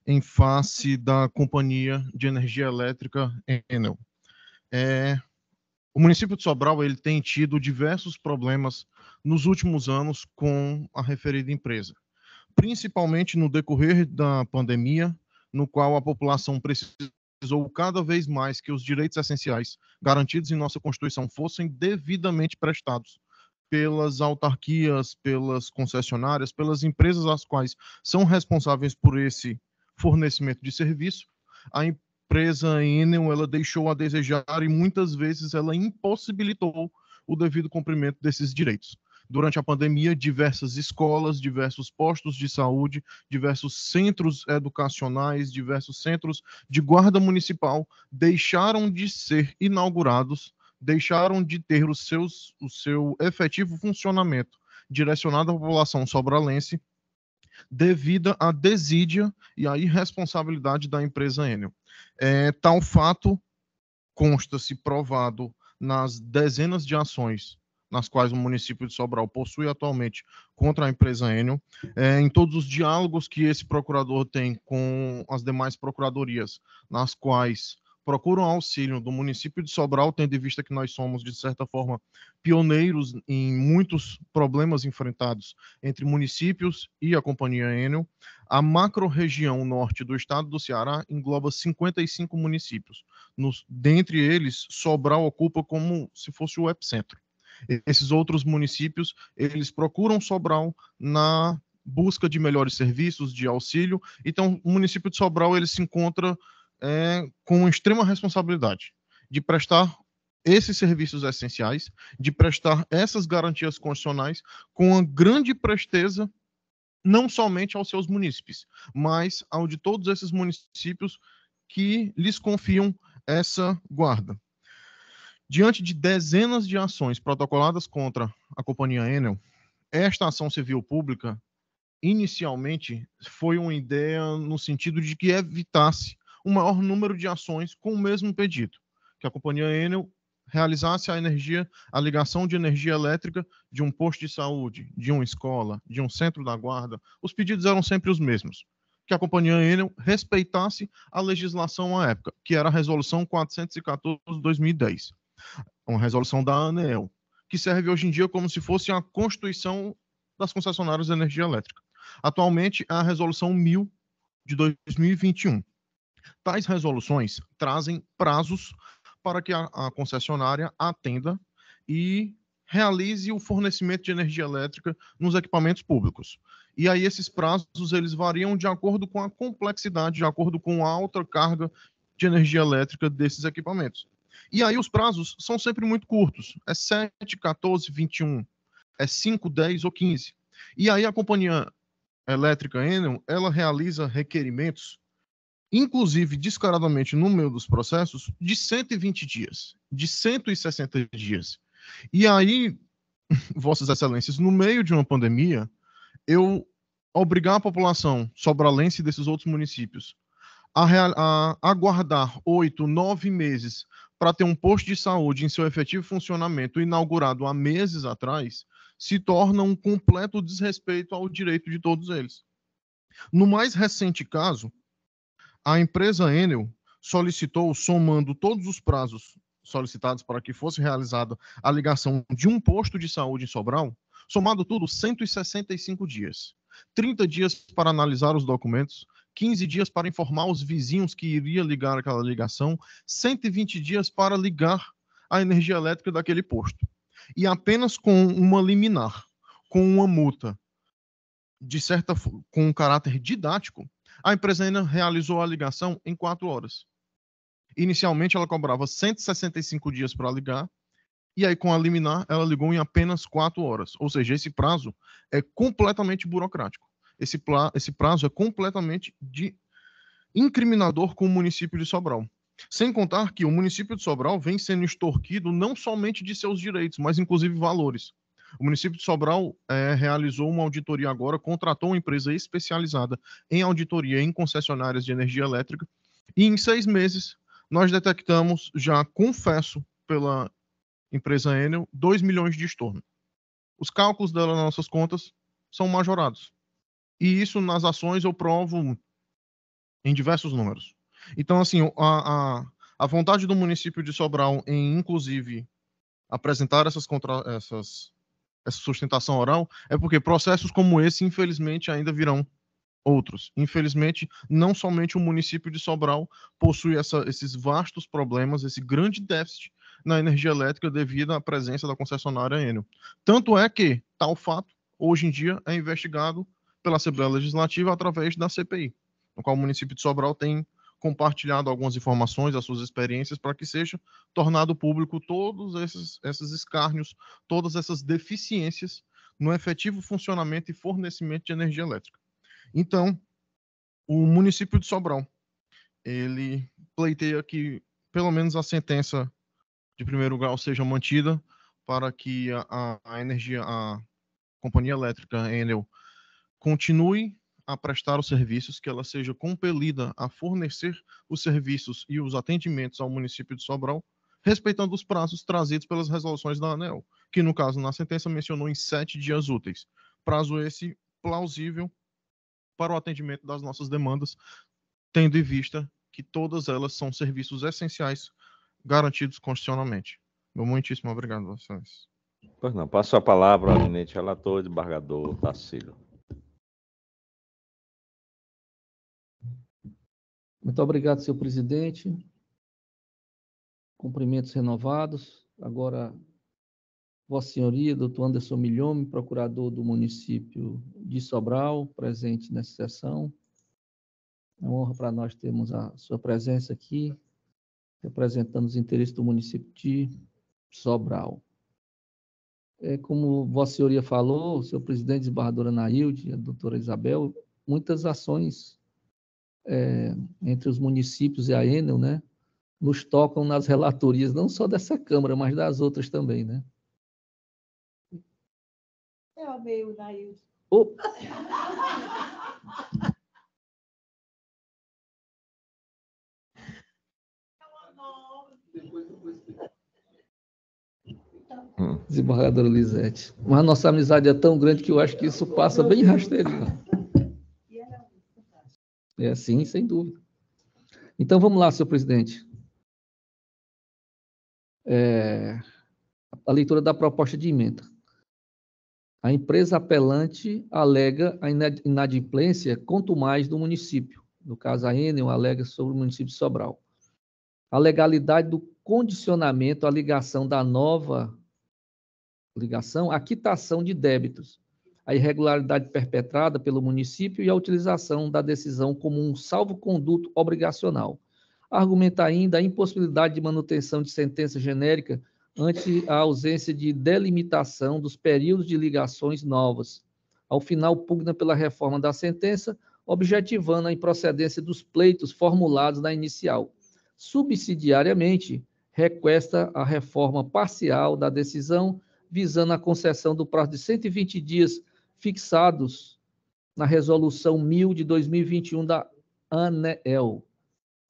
em face da Companhia de Energia Elétrica Enel. O município de Sobral ele tem tido diversos problemas nos últimos anos com a referida empresa, principalmente no decorrer da pandemia, no qual a população precisou cada vez mais que os direitos essenciais garantidos em nossa Constituição fossem devidamente prestados pelas autarquias, pelas concessionárias, pelas empresas as quais são responsáveis por esse fornecimento de serviço. A empresa Enel, ela deixou a desejar e muitas vezes ela impossibilitou o devido cumprimento desses direitos. Durante a pandemia, diversas escolas, diversos postos de saúde, diversos centros educacionais, diversos centros de guarda municipal deixaram de ser inaugurados, deixaram de ter o seu efetivo funcionamento direcionado à população sobralense devido à desídia e à irresponsabilidade da empresa Enel. Tal fato consta-se provado nas dezenas de ações nas quais o município de Sobral possui atualmente contra a empresa Enel, em todos os diálogos que esse procurador tem com as demais procuradorias, nas quais procuram auxílio do município de Sobral, tendo em vista que nós somos, de certa forma, pioneiros em muitos problemas enfrentados entre municípios e a companhia Enel. A macro-região norte do estado do Ceará engloba 55 municípios. Dentre eles, Sobral ocupa como se fosse o epicentro. Esses outros municípios, eles procuram Sobral na busca de melhores serviços, de auxílio. Então, o município de Sobral, ele se encontra com extrema responsabilidade de prestar esses serviços essenciais, de prestar essas garantias constitucionais com uma grande presteza, não somente aos seus munícipes, mas ao de todos esses municípios que lhes confiam essa guarda. Diante de dezenas de ações protocoladas contra a companhia Enel, esta ação civil pública, inicialmente, foi uma ideia no sentido de que evitasse o maior número de ações com o mesmo pedido, que a companhia Enel realizasse a ligação de energia elétrica de um posto de saúde, de uma escola, de um centro da guarda. Os pedidos eram sempre os mesmos, que a companhia Enel respeitasse a legislação à época, que era a Resolução 414/2010, uma resolução da ANEEL, que serve hoje em dia como se fosse a Constituição das concessionárias de energia elétrica. Atualmente, é a Resolução 1000 de 2021. Tais resoluções trazem prazos para que a concessionária atenda e realize o fornecimento de energia elétrica nos equipamentos públicos. E aí esses prazos eles variam de acordo com a complexidade, de acordo com a alta carga de energia elétrica desses equipamentos. E aí os prazos são sempre muito curtos, é 7, 14, 21, é 5, 10 ou 15. E aí a companhia elétrica Enel, ela realiza requerimentos, inclusive descaradamente no meio dos processos, de 120 dias, de 160 dias. E aí, Vossas Excelências, no meio de uma pandemia, eu obrigar a população sobralense desses outros municípios a aguardar 8, 9 meses para ter um posto de saúde em seu efetivo funcionamento inaugurado há meses atrás, se torna um completo desrespeito ao direito de todos eles. No mais recente caso, a empresa Enel solicitou, somando todos os prazos solicitados para que fosse realizada a ligação de um posto de saúde em Sobral, somado tudo, 165 dias. 30 dias para analisar os documentos, 15 dias para informar os vizinhos que iria ligar aquela ligação, 120 dias para ligar a energia elétrica daquele posto. E apenas com uma liminar, com uma multa, com um caráter didático, a empresa ainda realizou a ligação em 4 horas. Inicialmente, ela cobrava 165 dias para ligar, e aí, com a liminar, ela ligou em apenas 4 horas. Ou seja, esse prazo é completamente burocrático. Esse prazo é completamente incriminador com o município de Sobral. Sem contar que o município de Sobral vem sendo extorquido não somente de seus direitos, mas inclusive valores. O município de Sobral realizou uma auditoria agora, contratou uma empresa especializada em auditoria em concessionárias de energia elétrica, e em 6 meses nós detectamos, já confesso pela empresa Enel, 2 milhões de estorno. Os cálculos dela nas nossas contas são majorados. E isso nas ações eu provo em diversos números. Então, assim, a vontade do município de Sobral em, inclusive, apresentar essa sustentação oral é porque processos como esse, infelizmente, ainda virão outros. Infelizmente, não somente o município de Sobral possui esses vastos problemas, esse grande déficit na energia elétrica devido à presença da concessionária Enel. Tanto é que tal fato, hoje em dia, é investigado pela Assembleia Legislativa através da CPI, no qual o município de Sobral tem compartilhado algumas informações, as suas experiências, para que seja tornado público todos esses escárnios, todas essas deficiências no efetivo funcionamento e fornecimento de energia elétrica. Então, o município de Sobral, ele pleiteia que pelo menos a sentença de primeiro grau seja mantida para que a companhia elétrica Enel continue a prestar os serviços, que ela seja compelida a fornecer os serviços e os atendimentos ao município de Sobral, respeitando os prazos trazidos pelas resoluções da ANEEL, que no caso, na sentença, mencionou em 7 dias úteis. Prazo esse plausível para o atendimento das nossas demandas, tendo em vista que todas elas são serviços essenciais garantidos constitucionalmente. Meu muitíssimo obrigado, vocês. Pois não, passo a palavra ao eminente relator, desembargador Tarcílio. Muito obrigado, senhor presidente. Cumprimentos renovados. Agora, Vossa Senhoria, doutor Anderson Milhome, procurador do município de Sobral, presente nessa sessão. É uma honra para nós termos a sua presença aqui, representando os interesses do município de Sobral. Como Vossa Senhoria falou, o senhor presidente, desembargadora Nailde, a doutora Isabel, muitas ações entre os municípios e a Enel, né, nos tocam nas relatorias, não só dessa Câmara, mas das outras também, né? Eu amei o Nailde. Oh. Desembargadora Lisete. Mas a nossa amizade é tão grande que eu acho que isso passa bem rasteirinho. É sim, sem dúvida. Então, vamos lá, senhor presidente. A leitura da proposta de emenda. A empresa apelante alega a inadimplência contumaz do município. No caso, a Enel alega sobre o município de Sobral. A legalidade do condicionamento à ligação da nova ligação, a quitação de débitos, a irregularidade perpetrada pelo município e a utilização da decisão como um salvo-conduto obrigacional. Argumenta ainda a impossibilidade de manutenção de sentença genérica ante a ausência de delimitação dos períodos de ligações novas. Ao final, pugna pela reforma da sentença, objetivando a improcedência dos pleitos formulados na inicial. Subsidiariamente, requesta a reforma parcial da decisão, visando a concessão do prazo de 120 dias fixados na Resolução 1000 de 2021 da ANEEL,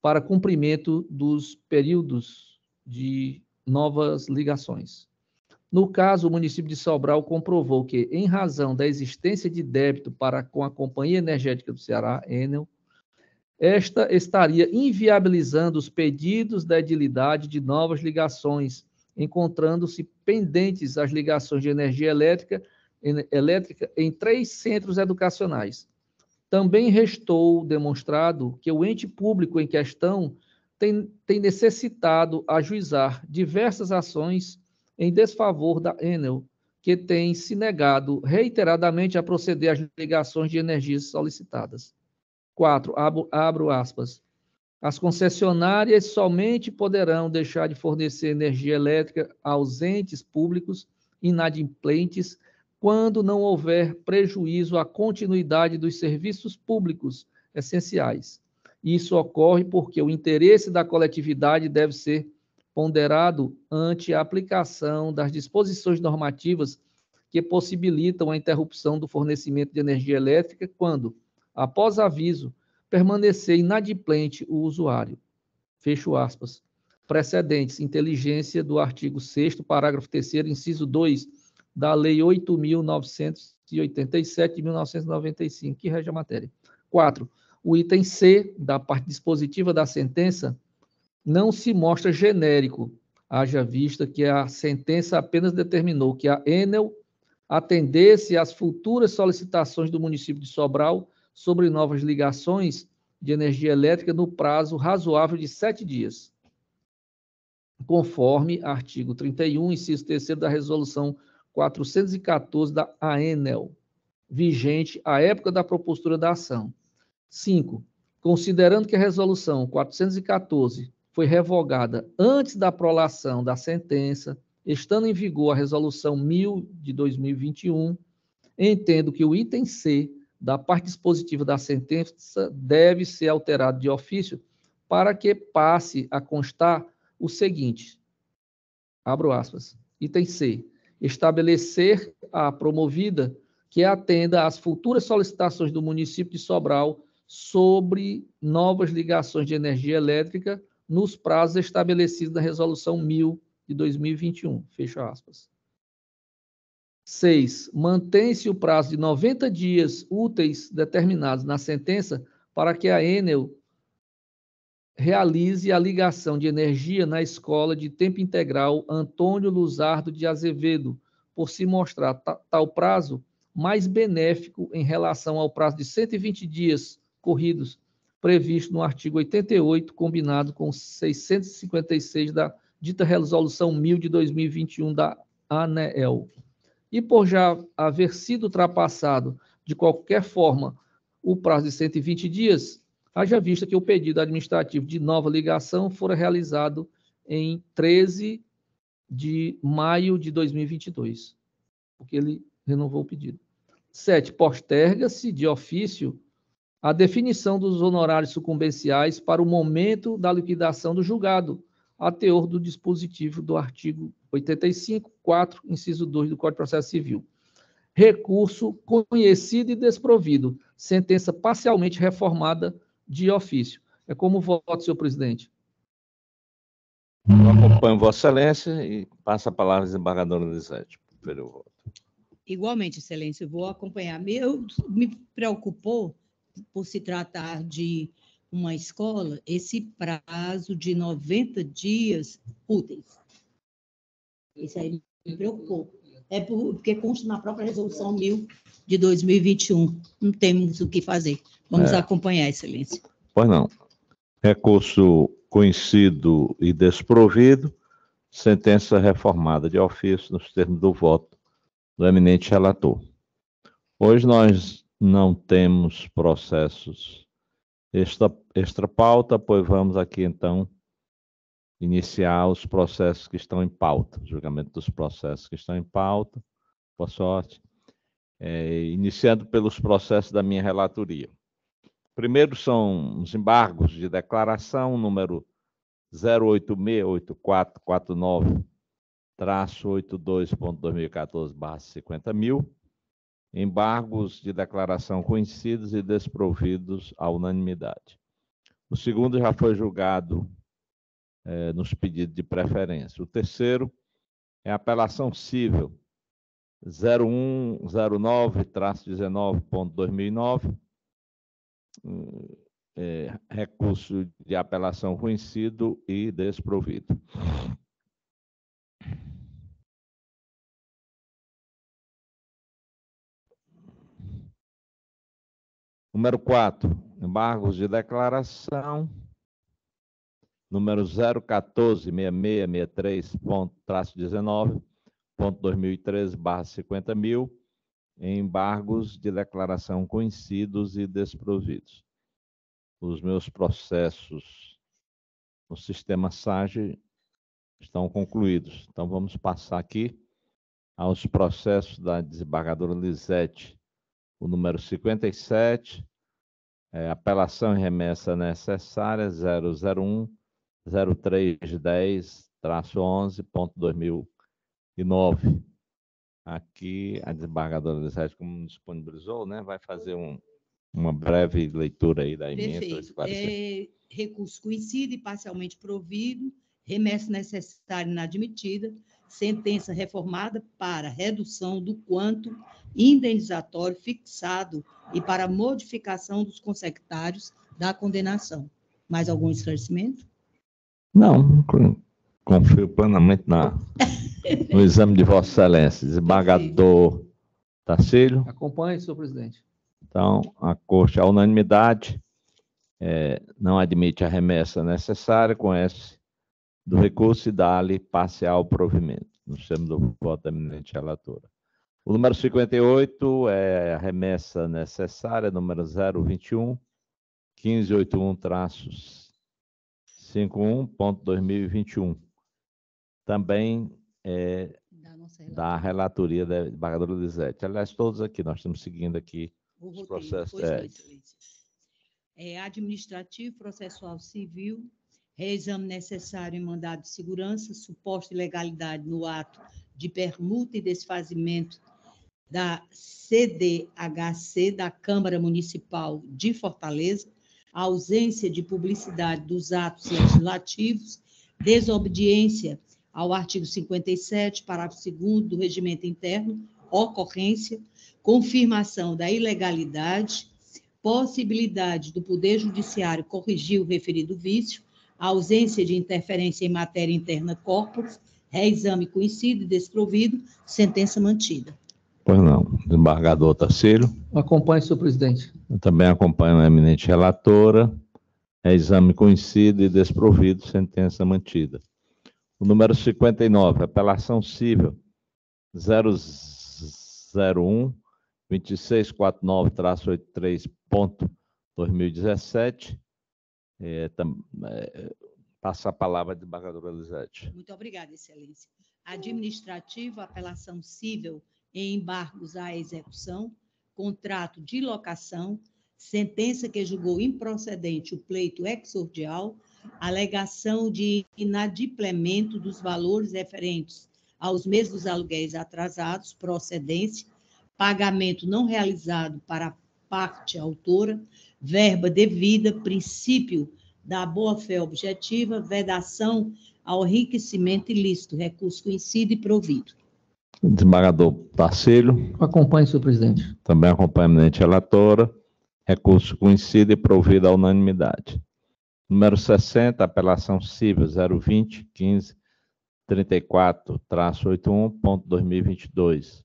para cumprimento dos períodos de novas ligações. No caso, o município de Sobral comprovou que, em razão da existência de débito para com a Companhia Energética do Ceará, Enel, esta estaria inviabilizando os pedidos da edilidade de novas ligações, encontrando-se pendentes as ligações de energia elétrica em 3 centros educacionais. Também restou demonstrado que o ente público em questão tem necessitado ajuizar diversas ações em desfavor da Enel, que tem se negado reiteradamente a proceder às ligações de energias solicitadas. 4. Abro aspas. As concessionárias somente poderão deixar de fornecer energia elétrica aos entes públicos inadimplentes quando não houver prejuízo à continuidade dos serviços públicos essenciais. Isso ocorre porque o interesse da coletividade deve ser ponderado ante a aplicação das disposições normativas que possibilitam a interrupção do fornecimento de energia elétrica quando, após aviso, permanecer inadimplente o usuário. Fecho aspas. Precedentes, inteligência do artigo 6º, parágrafo 3º, inciso 2, da Lei 8.987 de 1995, que rege a matéria. 4. O item C da parte dispositiva da sentença não se mostra genérico, haja vista que a sentença apenas determinou que a Enel atendesse às futuras solicitações do município de Sobral sobre novas ligações de energia elétrica no prazo razoável de 7 dias, conforme artigo 31, inciso 3º da Resolução 414 da ANEEL, vigente à época da propositura da ação. 5. Considerando que a Resolução 414 foi revogada antes da prolação da sentença, estando em vigor a Resolução 1000 de 2021, entendo que o item C da parte dispositiva da sentença deve ser alterado de ofício para que passe a constar o seguinte, abro aspas, item C, estabelecer a promovida que atenda às futuras solicitações do município de Sobral sobre novas ligações de energia elétrica nos prazos estabelecidos na Resolução 1000 de 2021, fecha aspas. 6. Mantém-se o prazo de 90 dias úteis determinados na sentença para que a Enel realize a ligação de energia na escola de tempo integral Antônio Luzardo de Azevedo, por se mostrar tal prazo mais benéfico em relação ao prazo de 120 dias corridos, previsto no artigo 88, combinado com 656 da dita Resolução 1000 de 2021 da ANEEL. E por já haver sido ultrapassado, de qualquer forma, o prazo de 120 dias, haja vista que o pedido administrativo de nova ligação fora realizado em 13 de maio de 2022, porque ele renovou o pedido. 7. Posterga-se de ofício a definição dos honorários sucumbenciais para o momento da liquidação do julgado, a teor do dispositivo do artigo 85, 4, inciso 2 do Código de Processo Civil. Recurso conhecido e desprovido. Sentença parcialmente reformada de ofício. É como voto, senhor presidente. Eu acompanho Vossa Excelência e passo a palavra à desembargadora Elisete. Pelo voto. Igualmente, Excelência, eu vou acompanhar. Me preocupou, por se tratar de uma escola, esse prazo de 90 dias úteis. Isso aí me preocupou. É porque consta na própria Resolução 1000 de 2021. Não temos o que fazer. Vamos acompanhar, Excelência. Pois não. Recurso conhecido e desprovido. sentença reformada de ofício nos termos do voto do eminente relator. Hoje nós não temos processos extra pauta, pois vamos aqui então iniciar os processos que estão em pauta, julgamento dos processos que estão em pauta, boa sorte, iniciando pelos processos da minha relatoria. Primeiro são os embargos de declaração, número 0868449-82.2014/50.000, embargos de declaração conhecidos e desprovidos à unanimidade. O segundo já foi julgado nos pedidos de preferência. O terceiro é a apelação cível 0109-19.2009, recurso de apelação conhecido e desprovido. Número 4, embargos de declaração, número 0146663.19.2013/50.000, embargos de declaração conhecidos e desprovidos. Os meus processos no sistema SAGE estão concluídos. Então, vamos passar aqui aos processos da desembargadora Lisete, o número 57, apelação e remessa necessária 001-0310-11.2009. Aqui, a desembargadora Lisete, como disponibilizou, né, vai fazer uma breve leitura aí da emenda. Perfeito. Recurso conhecido e parcialmente provido, remessa necessária inadmitida, sentença reformada para redução do quanto indenizatório fixado e para modificação dos consectários da condenação. Mais algum esclarecimento? Não, confio plenamente no exame de Vossa Excelência. Desembargador Tarcílio. Acompanhe, senhor presidente. Então, a Corte, à unanimidade, não admite a remessa necessária, conhece do recurso e dá-lhe parcial provimento, nos termos do voto da eminente relatora. O número 58 é a remessa necessária, número 021-1581-51.2021. Também da relatoria da desembargadora Lisete. Aliás, todos aqui, nós estamos seguindo aqui os processos. Administrativo, processual civil, reexame necessário em mandado de segurança, suposta ilegalidade no ato de permuta e desfazimento da CDHC da Câmara Municipal de Fortaleza, ausência de publicidade dos atos legislativos, desobediência ao artigo 57, parágrafo 2º do Regimento Interno, ocorrência, confirmação da ilegalidade, possibilidade do Poder Judiciário corrigir o referido vício, ausência de interferência em matéria interna corporis, reexame conhecido e desprovido, sentença mantida. Pois não. Desembargador Tarcílio. Acompanhe, senhor presidente. Eu também acompanho a eminente relatora. Exame conhecido e desprovido, sentença mantida. O número 59, apelação cível 001-2649-83.2017. Passa a palavra à desembargadora Lisete. Muito obrigada, excelência. Administrativo, apelação cível em embargos à execução, contrato de locação, sentença que julgou improcedente o pleito exordial, alegação de inadimplemento dos valores referentes aos meses dos aluguéis atrasados, procedência, pagamento não realizado para a parte autora, verba devida, princípio da boa-fé objetiva, vedação ao enriquecimento ilícito, recurso conhecido e provido. Desembargador Tarcílio. Acompanhe, senhor presidente. Também acompanha a eminente relatora. Recurso conhecido e provido à unanimidade. Número 60, apelação cível 020-1534-81.2022.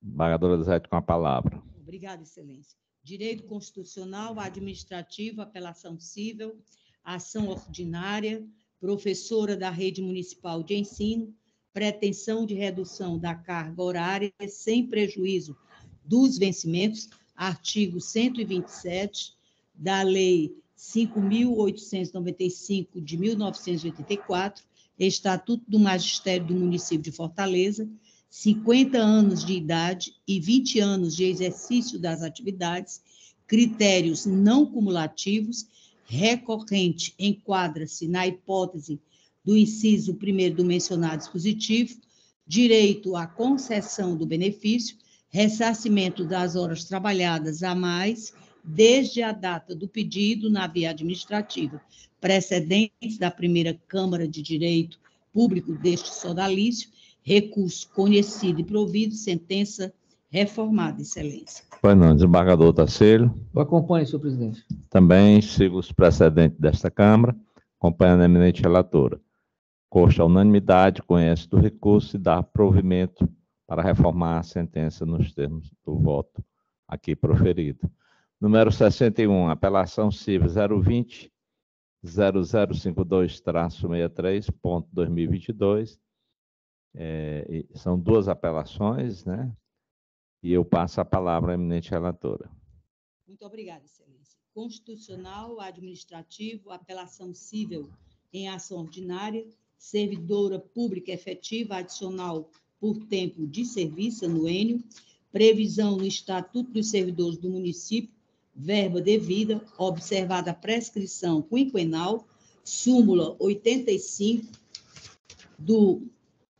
Desembargadora Lisete, com a palavra. Obrigada, excelência. Direito constitucional, administrativo, apelação cível, ação ordinária, professora da rede municipal de ensino, pretensão de redução da carga horária sem prejuízo dos vencimentos, artigo 127 da Lei 5.895 de 1984, Estatuto do Magistério do Município de Fortaleza, 50 anos de idade e 20 anos de exercício das atividades, critérios não cumulativos, recorrente enquadra-se na hipótese do inciso 1º do mencionado dispositivo, direito à concessão do benefício, ressarcimento das horas trabalhadas a mais, desde a data do pedido na via administrativa, precedentes da primeira Câmara de Direito Público deste sodalício, recurso conhecido e provido, sentença reformada, Excelência. Pois não, desembargador Tarcílio. Eu acompanho, senhor presidente. Também sigo os precedentes desta Câmara, acompanhando a eminente relatora. Corte a unanimidade, conhece do recurso e dá provimento para reformar a sentença nos termos do voto aqui proferido. Número 61, apelação civil 020-0052-63.2022. São duas apelações, né? E eu passo a palavra à eminente relatora. Muito obrigada, Excelência. Constitucional, administrativo, apelação civil em ação ordinária, servidora pública efetiva adicional por tempo de serviço anuênio, previsão no Estatuto dos Servidores do Município, verba devida, observada a prescrição quinquenal, súmula 85 do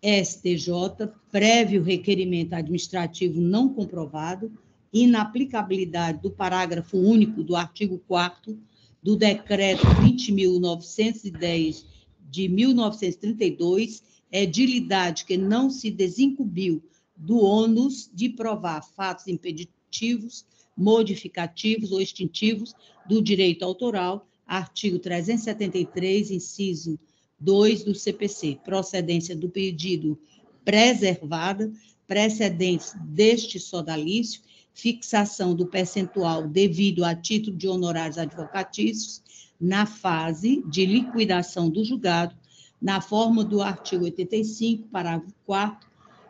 STJ, prévio requerimento administrativo não comprovado, inaplicabilidade do parágrafo único do artigo 4º do Decreto 20.910 de 1932, edilidade que não se desincumbiu do ônus de provar fatos impeditivos, modificativos ou extintivos do direito autoral, artigo 373, inciso 2 do CPC, procedência do pedido preservada, precedentes deste sodalício, fixação do percentual devido a título de honorários advocatícios na fase de liquidação do julgado, na forma do artigo 85, parágrafo 4º,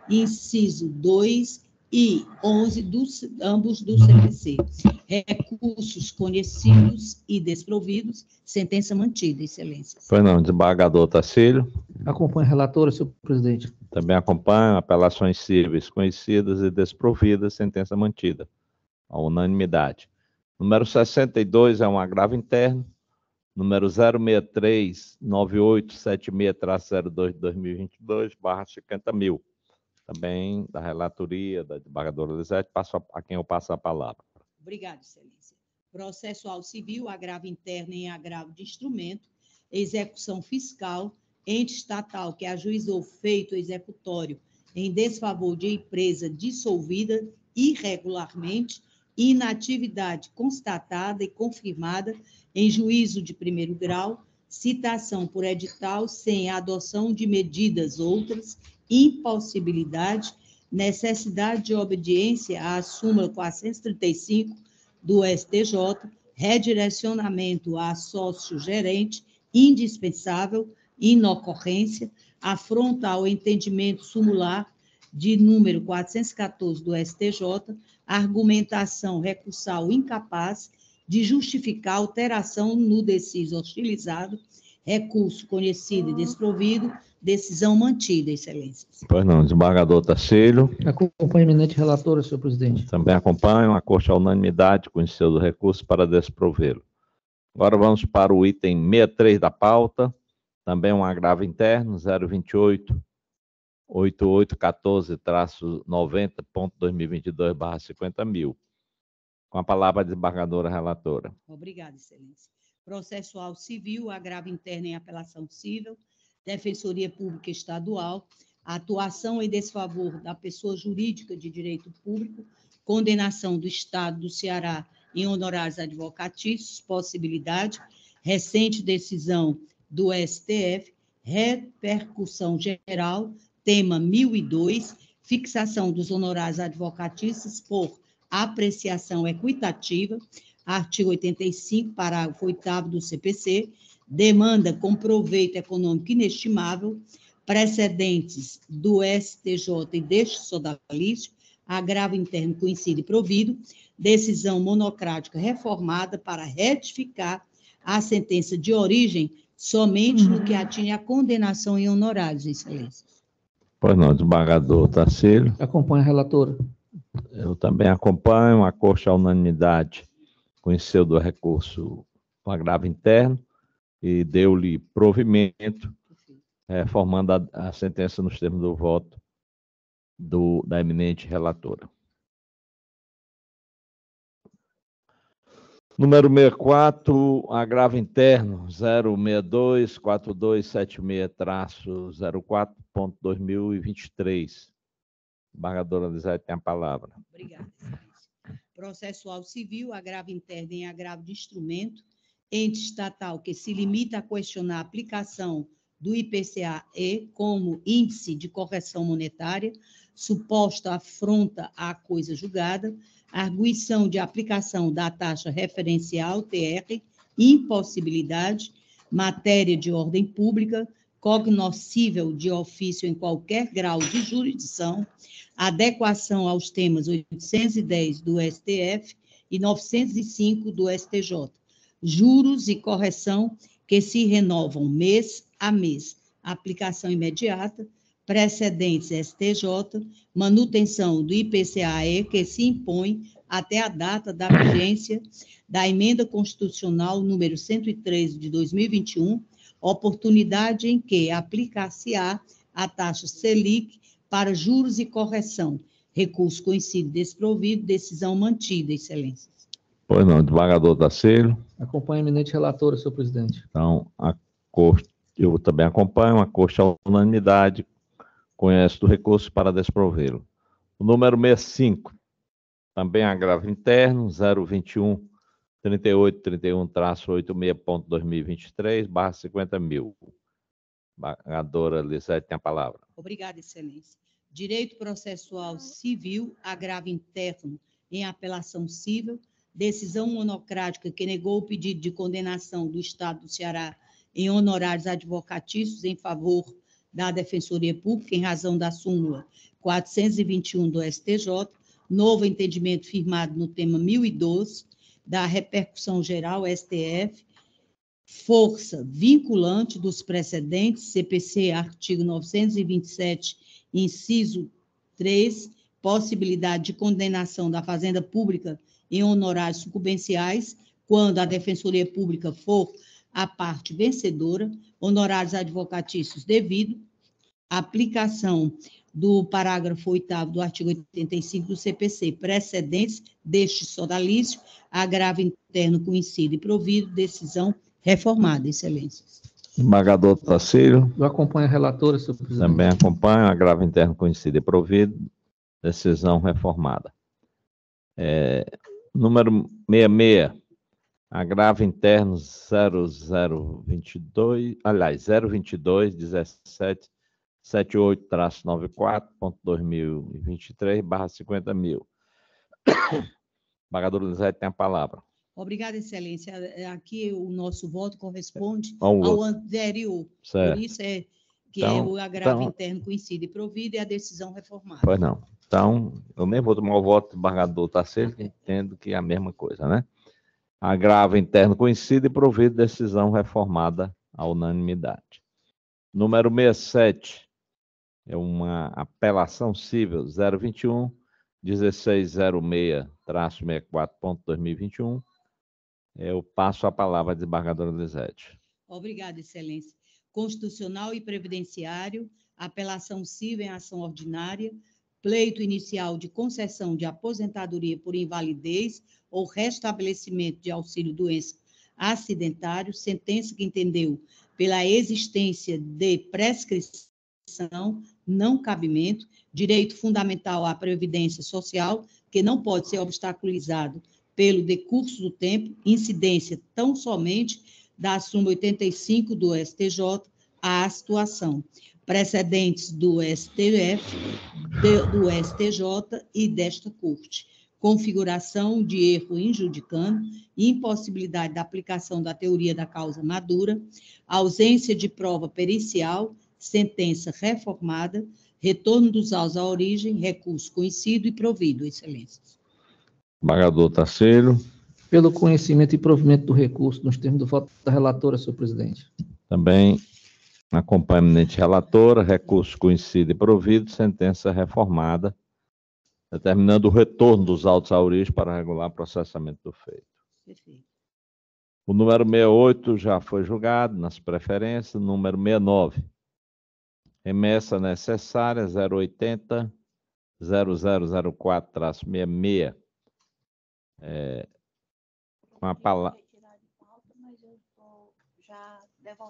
inciso 2 e 11, ambos do CPC. Recursos conhecidos e desprovidos, sentença mantida, Excelência. Pois não, desembargador Tarcílio. Acompanho a relatora, senhor presidente. Também acompanho apelações cíveis conhecidas e desprovidas, sentença mantida, a unanimidade. Número 62 é um agravo interno, número 0639876-02 de 2022, barra 50.000. Também da relatoria da desembargadora Lisete, a quem eu passo a palavra. Obrigada, Excelência. Processual civil, agravo interno em agravo de instrumento, execução fiscal, ente estatal que ajuizou feito executório em desfavor de empresa dissolvida irregularmente, inatividade constatada e confirmada em juízo de primeiro grau, citação por edital sem adoção de medidas outras, impossibilidade, necessidade de obediência à súmula 435 do STJ, redirecionamento a sócio-gerente, indispensável, inocorrência, afronta ao entendimento sumular de número 414 do STJ, argumentação recursal incapaz de justificar alteração no deciso hostilizado, recurso conhecido e desprovido, decisão mantida, Excelência. Pois não, desembargador Tarcílio. Acompanho a eminente relatora, senhor presidente. Também acompanho, a Corte à unanimidade conheceu do recurso para desprovê-lo. Agora vamos para o item 63 da pauta, também um agravo interno, 028-8814-90.2022/50.000. Com a palavra a desembargadora relatora. Obrigada, Excelência. Processual civil, agravo interno em apelação civil, Defensoria Pública Estadual, atuação em desfavor da pessoa jurídica de direito público, condenação do Estado do Ceará em honorários advocatícios, possibilidade, recente decisão do STF, repercussão geral, tema 1002, fixação dos honorários advocatícios por apreciação equitativa, artigo 85, parágrafo 8º do CPC, demanda com proveito econômico inestimável, precedentes do STJ e deste sodalício, agravo interno conhecido e provido, decisão monocrática reformada para retificar a sentença de origem somente no que atinge a condenação em honorários, excelência. Pois não, desembargador Tarcílio. Acompanha a relatora. Eu também acompanho. A Corte, à unanimidade, conheceu do recurso com agravo interno e deu-lhe provimento, reformando a sentença nos termos do voto da eminente relatora. Número 64, agravo interno 062-4276-04.2023. Embargadora Lisete tem a palavra. Obrigada, excelência. Processual civil, agravo interno em agravo de instrumento, ente estatal que se limita a questionar a aplicação do IPCA-E como índice de correção monetária, suposta afronta à coisa julgada, arguição de aplicação da taxa referencial, TR, impossibilidade, matéria de ordem pública, cognoscível de ofício em qualquer grau de jurisdição, adequação aos temas 810 do STF e 905 do STJ, juros e correção que se renovam mês a mês, aplicação imediata, precedentes STJ, manutenção do IPCA-E que se impõe até a data da vigência da emenda constitucional número 103 de 2021, oportunidade em que aplicar-se-á a taxa Selic para juros e correção, recurso conhecido desprovido, decisão mantida, excelência. Pois não, desembargador Tarcílio. Acompanha a eminente relatora, senhor presidente. Então, a Corte, eu também acompanho, a Corte, à unanimidade, conhece do recurso para desprovê-lo. O número 65, também agravo interno, 021-3831-86.2023/50 mil. Embargadora Lisete tem a palavra. Obrigada, excelência. Direito processual civil, agravo interno em apelação civil, decisão monocrática que negou o pedido de condenação do Estado do Ceará em honorários advocatícios em favor da Defensoria Pública, em razão da súmula 421 do STJ, novo entendimento firmado no tema 1012, da repercussão geral STF, força vinculante dos precedentes, CPC, artigo 927, inciso 3, possibilidade de condenação da Fazenda Pública em honorários sucumbenciais, quando a Defensoria Pública for a parte vencedora, honorários advocatícios devido, aplicação do parágrafo 8º do artigo 85 do CPC, precedentes deste sodalício, agravo interno conhecido e provido, decisão reformada, excelências. Embargador Tarcílio. Eu acompanho a relatora, senhor presidente. Também acompanho, agravo interno conhecido e provido, decisão reformada. Número 66, agravo interno 022-1778-94.2023/50 mil. Embargador Lisete tem a palavra. Obrigada, excelência. Aqui o nosso voto corresponde ao anterior. Certo. Por isso é o agravo interno conhecido e provido e a decisão reformada. Pois não. Então, eu nem vou tomar o voto do embargador Tarcílio, entendo que é a mesma coisa, né? Agravo interno conhecido e provido, decisão reformada à unanimidade. Número 67, é uma apelação civil 021-1606-64.2021. Eu passo a palavra à desembargadora Lisete. Obrigada, excelência. Constitucional e previdenciário, apelação civil em ação ordinária, pleito inicial de concessão de aposentadoria por invalidez ou restabelecimento de auxílio-doença acidentário, sentença que entendeu pela existência de prescrição, não cabimento, direito fundamental à previdência social, que não pode ser obstaculizado pelo decurso do tempo, incidência tão somente da súmula 85 do STJ à situação, precedentes do STF, do STJ e desta Corte, configuração de erro injudicando, impossibilidade da aplicação da teoria da causa madura, ausência de prova pericial, sentença reformada, retorno dos autos à origem, recurso conhecido e provido, excelências. Desembargador Tarcílio. Pelo conhecimento e provimento do recurso, nos termos do voto da relatora, senhor presidente. Também acompanha a eminente relatora, recurso conhecido e provido, sentença reformada, determinando o retorno dos autos à origem para regular o processamento do feito. Perfeito. O número 68 já foi julgado nas preferências. Número 69, remessa necessária 080 0004-66. Com a palavra.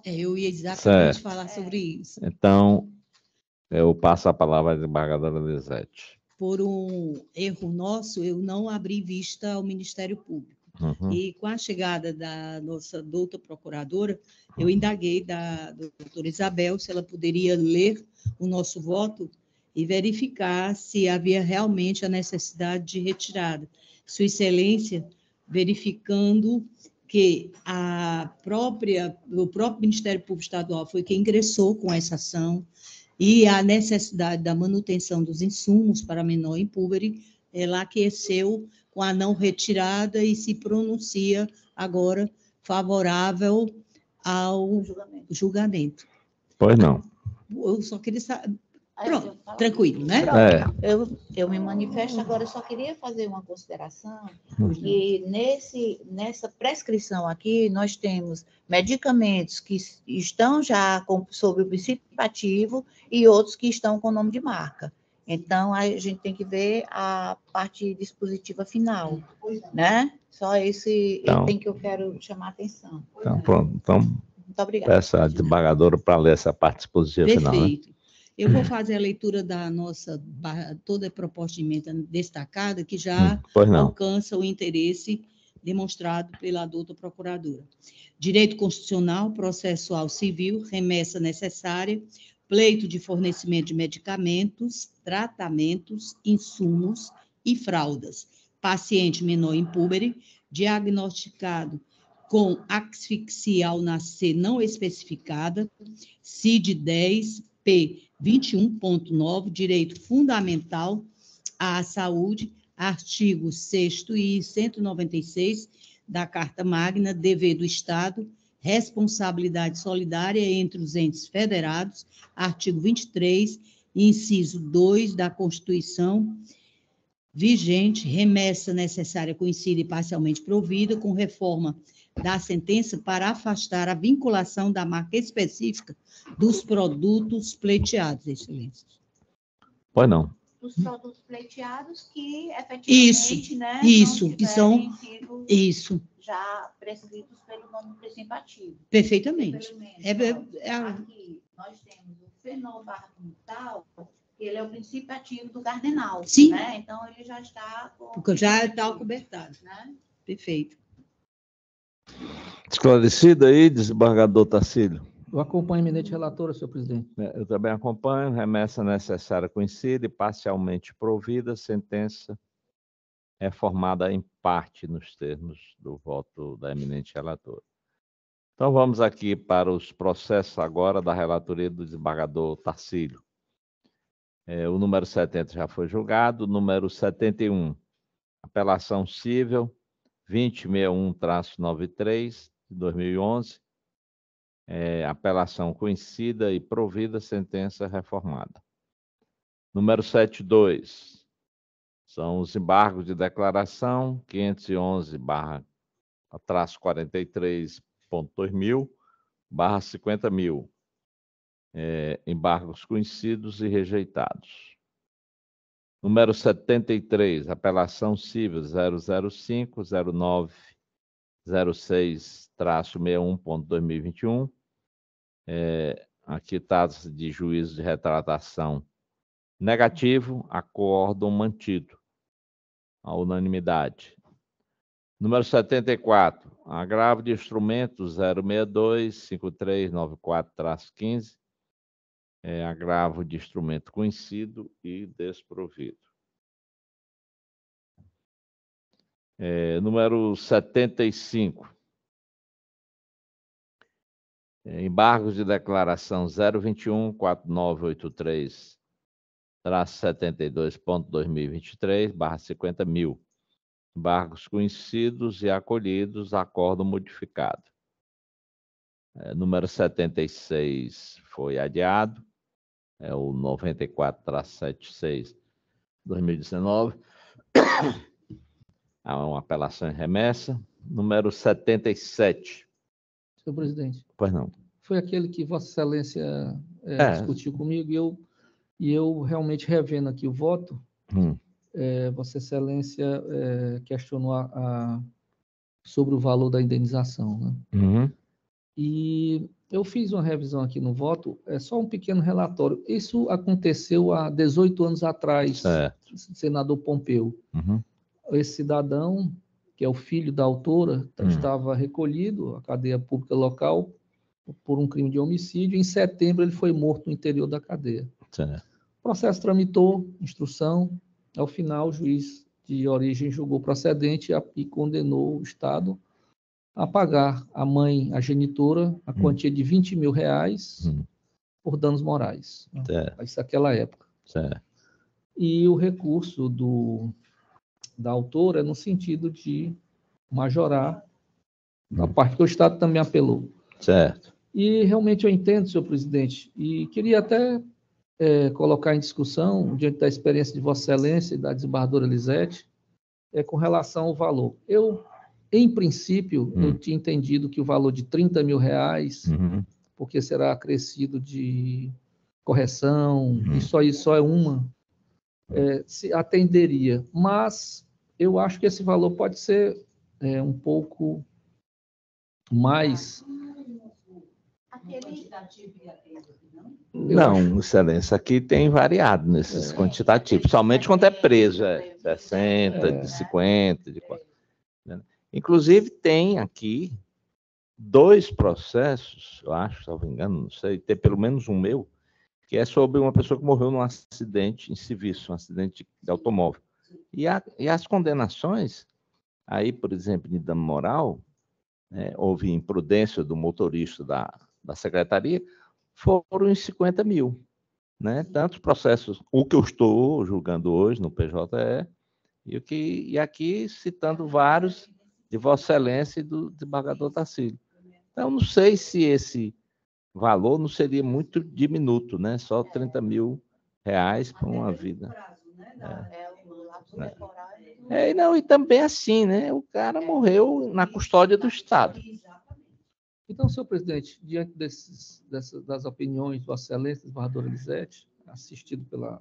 Eu ia exatamente falar sobre isso. Então, eu passo a palavra à desembargadora Lisete. Por um erro nosso, eu não abri vista ao Ministério Público. Uhum. E com a chegada da nossa doutora procuradora, eu indaguei da doutora Isabel se ela poderia ler o nosso voto e verificar se havia realmente a necessidade de retirada. Sua Excelência, verificando que o próprio Ministério Público Estadual foi quem ingressou com essa ação, e a necessidade da manutenção dos insumos para menor impúbere, ela aqueceu com a não retirada e se pronuncia agora favorável ao julgamento. Pois não. Eu só queria saber. Pronto, tranquilo, né? Eu me manifesto agora, eu só queria fazer uma consideração, que nessa prescrição aqui, nós temos medicamentos que estão já sob o princípio ativo e outros que estão com nome de marca. Então, a gente tem que ver a parte dispositiva final, né? Só esse item que eu quero chamar a atenção. Então, pronto. Então, muito obrigada. Peço à desembargadora para ler essa parte dispositiva final. Perfeito. Eu vou fazer a leitura da nossa, toda a proposta de emenda destacada, que já alcança o interesse demonstrado pela doutora procuradora. Direito constitucional, processual civil, remessa necessária, pleito de fornecimento de medicamentos, tratamentos, insumos e fraldas. Paciente menor impúbere, diagnosticado com asfixia ao nascer não especificada, CID-10, P 21.9, direito fundamental à saúde, artigo 6º e 196 da Carta Magna, dever do Estado, responsabilidade solidária entre os entes federados, artigo 23, inciso 2 da Constituição vigente, remessa necessária conhecida e parcialmente provida, com reforma da sentença para afastar a vinculação da marca específica dos produtos pleiteados, excelência. Pois não. Dos produtos pleiteados que, efetivamente, que são sido já prescritos pelo nome principativo. Perfeitamente. Aqui nós temos o fenobarbital, que ele é o princípio ativo do cardenal. Sim. Né? Então, ele já está... Porque já está cobertado. Né? Perfeito. Esclarecido aí, desembargador Tarcílio? Eu acompanho a eminente relatora, senhor presidente. Eu também acompanho. Remessa necessária conhecida e parcialmente provida, sentença reformada em parte nos termos do voto da eminente relatora. Então, vamos aqui para os processos agora da relatoria do desembargador Tarcílio. O número 70 já foi julgado. O número 71, apelação civil 2061-93, de 2011. Apelação conhecida e provida, sentença reformada. Número 72, são os embargos de declaração 511-43.2000/50.000. Embargos conhecidos e rejeitados. Número 73, apelação civil 005-0906-61.2021. Aqui trata-se de juízo de retratação negativo, acórdão mantido, à unanimidade. Número 74, agravo de instrumento 062-5394-15, agravo de instrumento conhecido e desprovido. Número 75. Embargos de declaração 021-4983-72.2023/50 mil. Embargos conhecidos e acolhidos, acordo modificado. Número 76 foi adiado. É o 94-76/2019. Há uma apelação em remessa. Número 77. Senhor presidente. Pois não. Foi aquele que Vossa Excelência discutiu comigo e eu realmente revendo aqui o voto, Vossa Excelência questionou sobre o valor da indenização, né? E eu fiz uma revisão aqui no voto, só um pequeno relatório. Isso aconteceu há 18 anos atrás, senador Pompeu. Esse cidadão, que é o filho da autora, estava recolhido à cadeia pública local por um crime de homicídio. Em setembro, ele foi morto no interior da cadeia. O processo tramitou, instrução. Ao final, o juiz de origem julgou procedente e condenou o Estado a pagar à mãe, a genitora, a quantia de R$20 mil por danos morais. Isso naquela época. E o recurso da autora é no sentido de majorar a parte que o Estado também apelou. E realmente eu entendo, senhor presidente, e queria até colocar em discussão, diante da experiência de Vossa Excelência e da desembargadora Elisete, com relação ao valor. Em princípio, eu tinha entendido que o valor de R$30 mil, porque será acrescido de correção, isso aí só é uma, se atenderia. Mas eu acho que esse valor pode ser um pouco mais... Não, Excelência, aqui tem variado nesses quantitativos, somente quando é preso, 60, de 50, de 40. Inclusive, tem aqui 2 processos, eu acho, se não me engano, não sei, tem pelo menos um meu, que é sobre uma pessoa que morreu num acidente em serviço, um acidente de automóvel. E as condenações, aí, por exemplo, de dano moral, houve imprudência do motorista da secretaria, foram em 50 mil. Né? Tantos processos, o que eu estou julgando hoje no PJE, e aqui citando vários de Vossa Excelência e do desembargador Tarcílio. Então, não sei se esse valor não seria muito diminuto, né? Só R$30 mil para uma vida. E também assim, né? O cara morreu na custódia do Estado. Então, senhor presidente, diante das opiniões de Vossa Excelência, desembargadora Elisete, assistido pela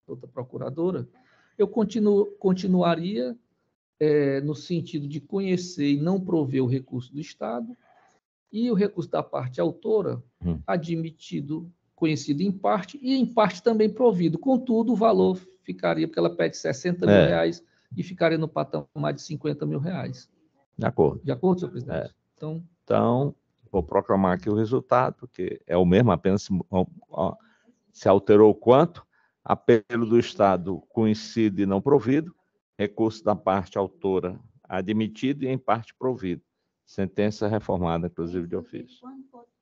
outra procuradora, eu continuaria no sentido de conhecer e não prover o recurso do Estado, e o recurso da parte autora, admitido, conhecido em parte, e em parte também provido. Contudo, o valor ficaria, porque ela pede R$60 mil e ficaria no patamar de R$50 mil. De acordo. De acordo, senhor presidente? Então, vou proclamar aqui o resultado, porque é o mesmo, apenas se alterou o quanto. Apelo do Estado conhecido e não provido, recurso da parte autora admitido e em parte provido. Sentença reformada, inclusive, de ofício.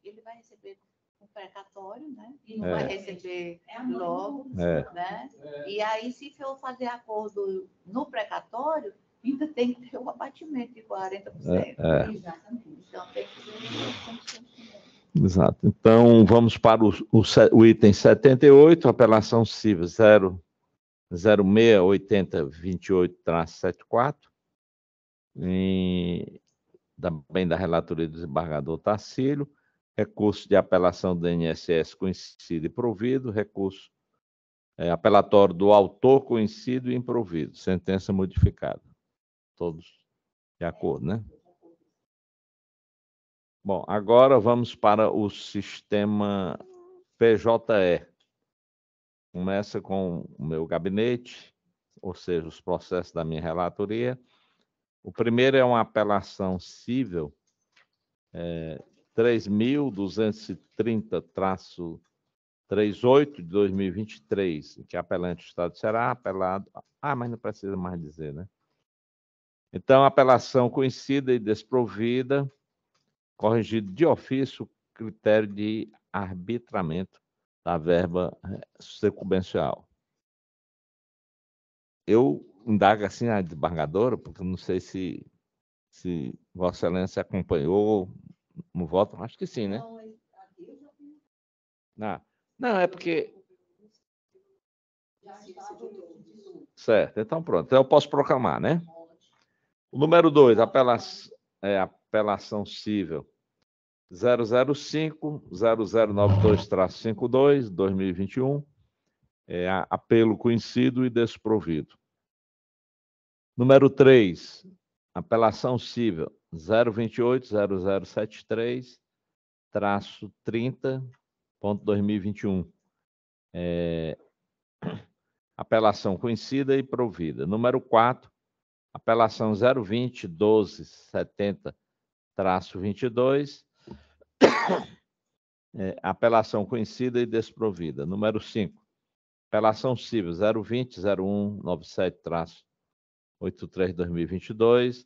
Ele vai receber um precatório, né? E não vai receber logo, né? E aí, se for fazer acordo no precatório, ainda tem que ter um abatimento de 40%. Exatamente. Então, tem que ter Exato. Então, vamos para o item 78, apelação civil 068028-74, também da relatoria do desembargador Tarcílio, recurso de apelação do INSS conhecido e provido, recurso apelatório do autor conhecido e improvido, sentença modificada. Todos de acordo, né? Bom, agora vamos para o sistema PJE. Começa com o meu gabinete, ou seja, os processos da minha relatoria. O primeiro é uma apelação civil 3.230-38 de 2023, em que apelante do Estado do Ceará, apelado... mas não precisa mais dizer, né? Então, apelação conhecida e desprovida, corrigido de ofício o critério de arbitramento da verba sucumbencial. Eu indago assim a desembargadora, porque não sei se Vossa Excelência acompanhou no voto, acho que sim, né? Não, é porque... Certo, então pronto. Então eu posso proclamar, né? O número 2, apelação civil 005-0092-52, 2021, apelo conhecido e desprovido. Número 3, apelação civil 028-0073-30.2021. Apelação conhecida e provida. Número 4, apelação 020-1270-22, apelação conhecida e desprovida. Número 5, apelação civil 020-0197-83-2022,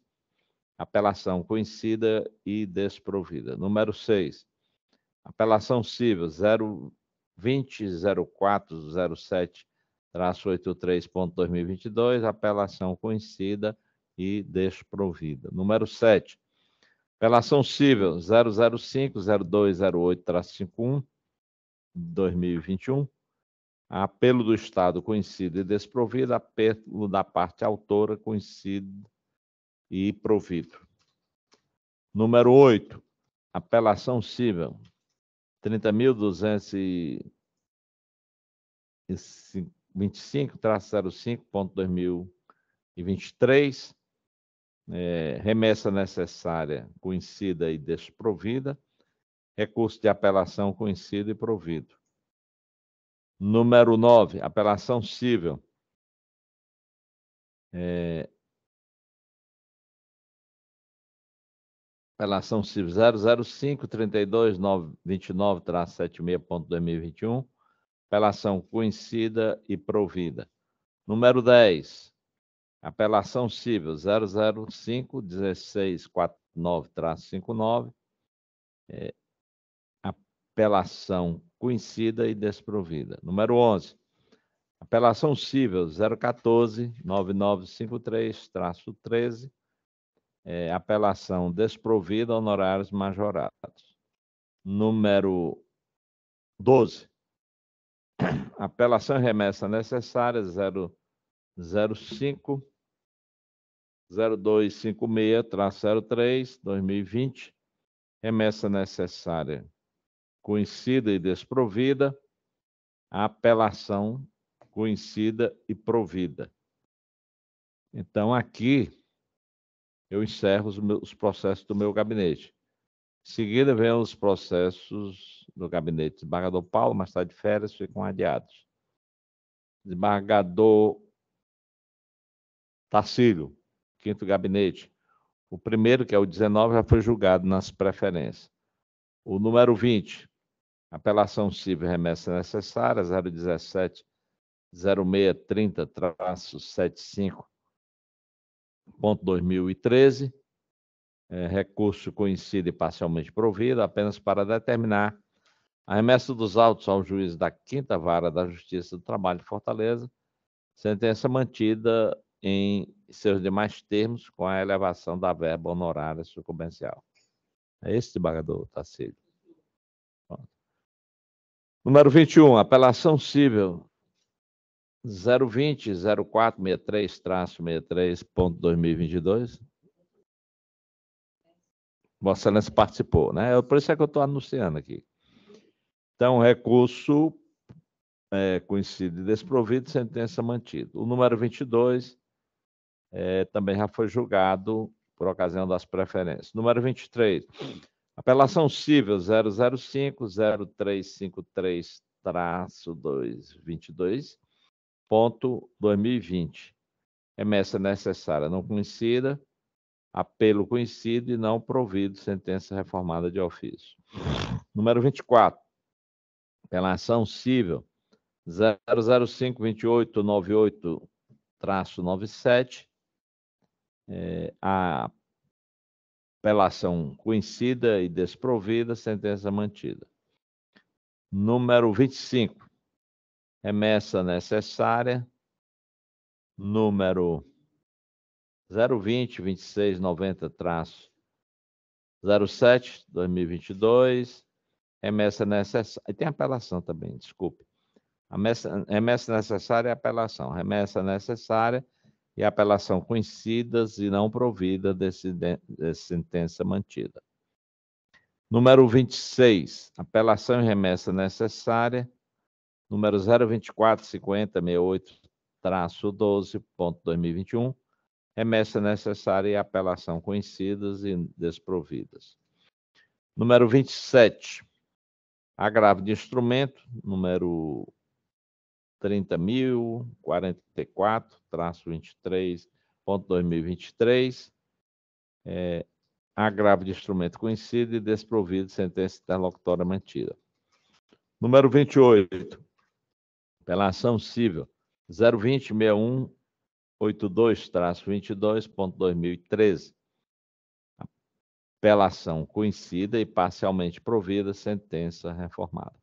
apelação conhecida e desprovida. Número 6, apelação civil 020-0407-83.2022, apelação conhecida e desprovida. Número 7, apelação civil 005-0208-51, 2021, apelo do Estado conhecido e desprovido, apelo da parte autora conhecido e provido. Número 8, apelação civil 30.225-05.2023, remessa necessária conhecida e desprovida, recurso de apelação conhecido e provido. Número 9, apelação civil apelação civil 005-32-29-76.2021, apelação conhecida e provida. Número 10, apelação civil 005-1649-59, apelação conhecida e desprovida. Número 11, apelação civil 014-9953-13, apelação desprovida, honorários majorados. Número 12, apelação e remessa necessária 005-0256-03, 2020, remessa necessária conhecida e desprovida, apelação conhecida e provida. Então, aqui, eu encerro os processos do meu gabinete. Em seguida, vem os processos do gabinete do desembargador Paulo, mas está de férias, ficam adiados. Desembargador Tarcílio, 5º gabinete. O primeiro, que é o 19, já foi julgado nas preferências. O número 20, apelação civil remessa necessária, 017-0630-75.2013, recurso conhecido e parcialmente provido, apenas para determinar a remessa dos autos ao juiz da 5ª Vara da Justiça do Trabalho de Fortaleza, sentença mantida em seus demais termos, com a elevação da verba honorária sucumbencial. É esse, desembargador Tarcílio. Número 21, apelação civil 020-0463-63.2022. Vossa Excelência participou, né? Por isso é que eu estou anunciando aqui. Então, recurso conhecido e desprovido, sentença mantida. O número 22 também já foi julgado por ocasião das preferências. Número 23, apelação civil 005-0353-222.2020. Remessa necessária não conhecida, apelo conhecido e não provido, sentença reformada de ofício. Número 24, apelação civil 005-2898-97, A apelação conhecida e desprovida, sentença mantida. Número 25, remessa necessária. Número 020-2690-07, 2022. Remessa necessária. E tem apelação também, desculpe. Remessa necessária e apelação. Remessa necessária e apelação conhecidas e não provida de sentença mantida. Número 26, apelação e remessa necessária. Número 024-5068-12.2021. Remessa necessária e apelação conhecidas e desprovidas. Número 27, agravo de instrumento, número 30.044-23.2023, agravo de instrumento conhecido e desprovido, sentença interlocutória mantida. Número 28, apelação civil 020-6182-22.2013, apelação conhecida e parcialmente provida, sentença reformada.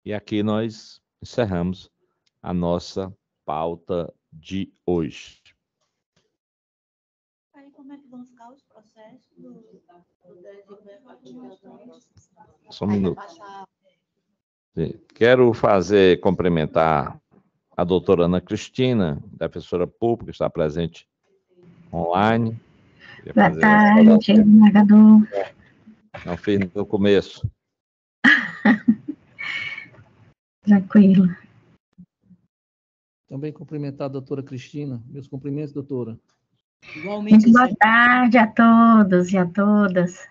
E aqui nós encerramos a nossa pauta de hoje. Aí como é que vão ficar os processos do Só um minuto. Quero cumprimentar a doutora Ana Cristina, defensora pública, que está presente online. Boa tarde, desembargador. Não fiz no começo. Tranquilo. Também cumprimentar a doutora Cristina. Meus cumprimentos, doutora. Igualmente. Muito boa tarde a todos e a todas.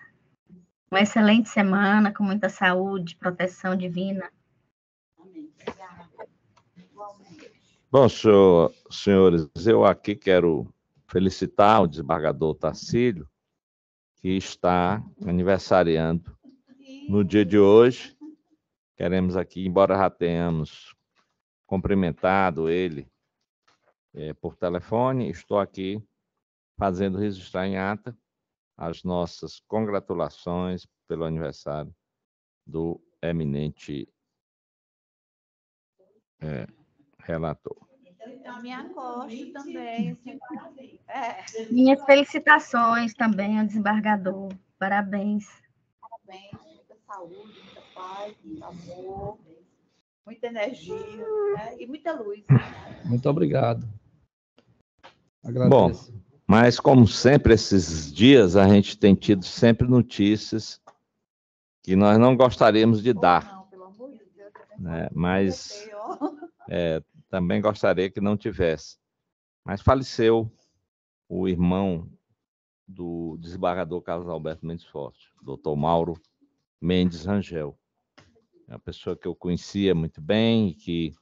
Uma excelente semana, com muita saúde, proteção divina. Bom, senhores, eu aqui quero felicitar o desembargador Tarcílio, que está aniversariando no dia de hoje. Queremos aqui, embora já tenhamos cumprimentado ele por telefone, estou aqui fazendo registrar em ata as nossas congratulações pelo aniversário do eminente relator. Então, me acosto também. Minhas felicitações também ao desembargador. Parabéns. Parabéns, muita saúde, muita paz, muito amor, muita energia, né? E muita luz. Muito obrigado. Agradeço. Bom, mas como sempre, esses dias a gente tem tido sempre notícias que nós não gostaríamos de dar. Não, pelo amor de Deus, né? Mas também gostaria que não tivesse. Mas faleceu o irmão do desembargador Carlos Alberto Mendes Forte, doutor Mauro Mendes Rangel. É uma pessoa que eu conhecia muito bem e que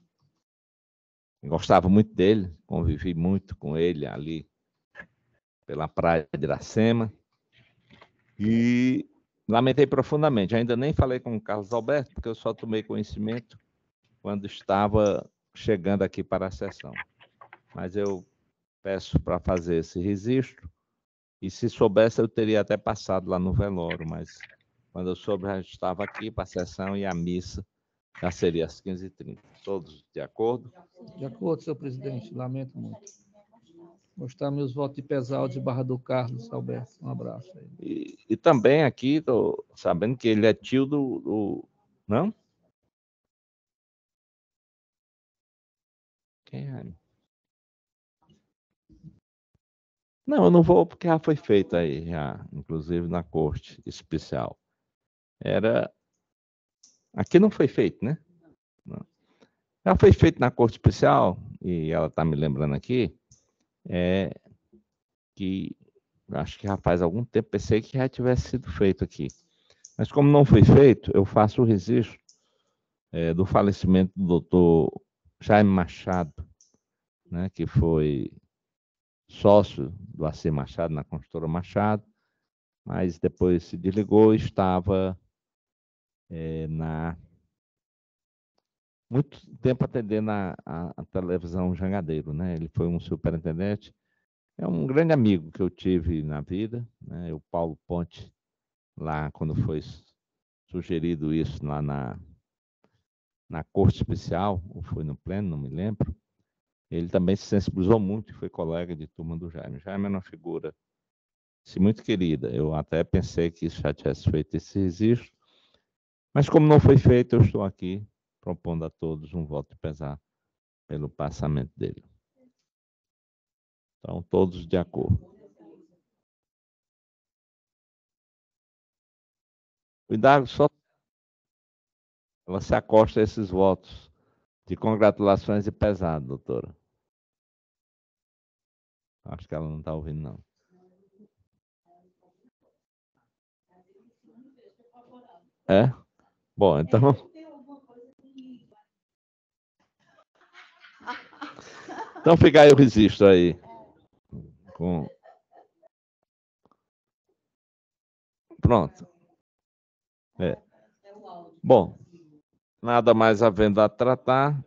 gostava muito dele, convivi muito com ele ali pela praia de Iracema. E lamentei profundamente. Ainda nem falei com o Carlos Alberto, porque eu só tomei conhecimento quando estava chegando aqui para a sessão. Mas eu peço para fazer esse registro. E se soubesse, eu teria até passado lá no velório, mas quando eu soube, já estava aqui para a sessão e a missa já seria às 15h30. Todos de acordo? De acordo, senhor presidente. Lamento muito. Mostrar meus votos de pesar ao desembargador Carlos Alberto. Um abraço aí. E também aqui, estou sabendo que ele é tio do... Não? Quem é? Não, eu não vou porque já foi feito aí, já, inclusive na corte especial. Aqui não foi feito, né? Não. Já foi feito na corte especial, e ela está me lembrando aqui, que acho que já faz algum tempo, pensei que já tivesse sido feito aqui. Mas como não foi feito, eu faço o registro do falecimento do doutor Jaime Machado, né, que foi sócio do AC Machado, na construtora Machado, mas depois se desligou e estava muito tempo atendendo a televisão Jangadeiro, né? Ele foi um superintendente É um grande amigo que eu tive na vida, né? O Paulo Ponte, lá quando foi sugerido isso lá na Corte Especial, ou foi no Pleno, não me lembro, ele também se sensibilizou muito e foi colega de turma do Jaime. Jaime é uma figura muito querida. Eu até pensei que isso já tivesse feito esse registro, mas como não foi feito, eu estou aqui propondo a todos um voto de pesar pelo passamento dele. Então, todos de acordo. Cuidado, só ela se acosta a esses votos de congratulações e pesado, doutora. Acho que ela não está ouvindo, não. É? Bom, então... Então fica aí o registro aí. Pronto. Bom, nada mais havendo a tratar.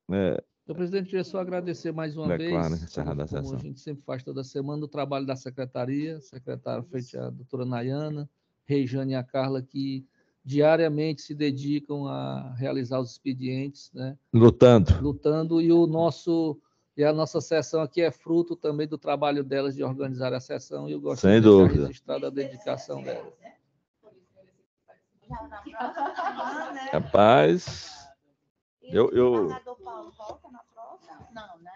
Senhor presidente, queria só agradecer mais uma vez, como a gente sempre faz toda semana, o trabalho da secretaria, secretária frente à doutora Nayana, Rejane e a Carla, que diariamente se dedicam a realizar os expedientes, né? Lutando, e a nossa sessão aqui é fruto também do trabalho delas de organizar a sessão, e eu gosto de deixar registrada a dedicação delas. Rapaz... O governador Paulo volta na próxima? Não, né?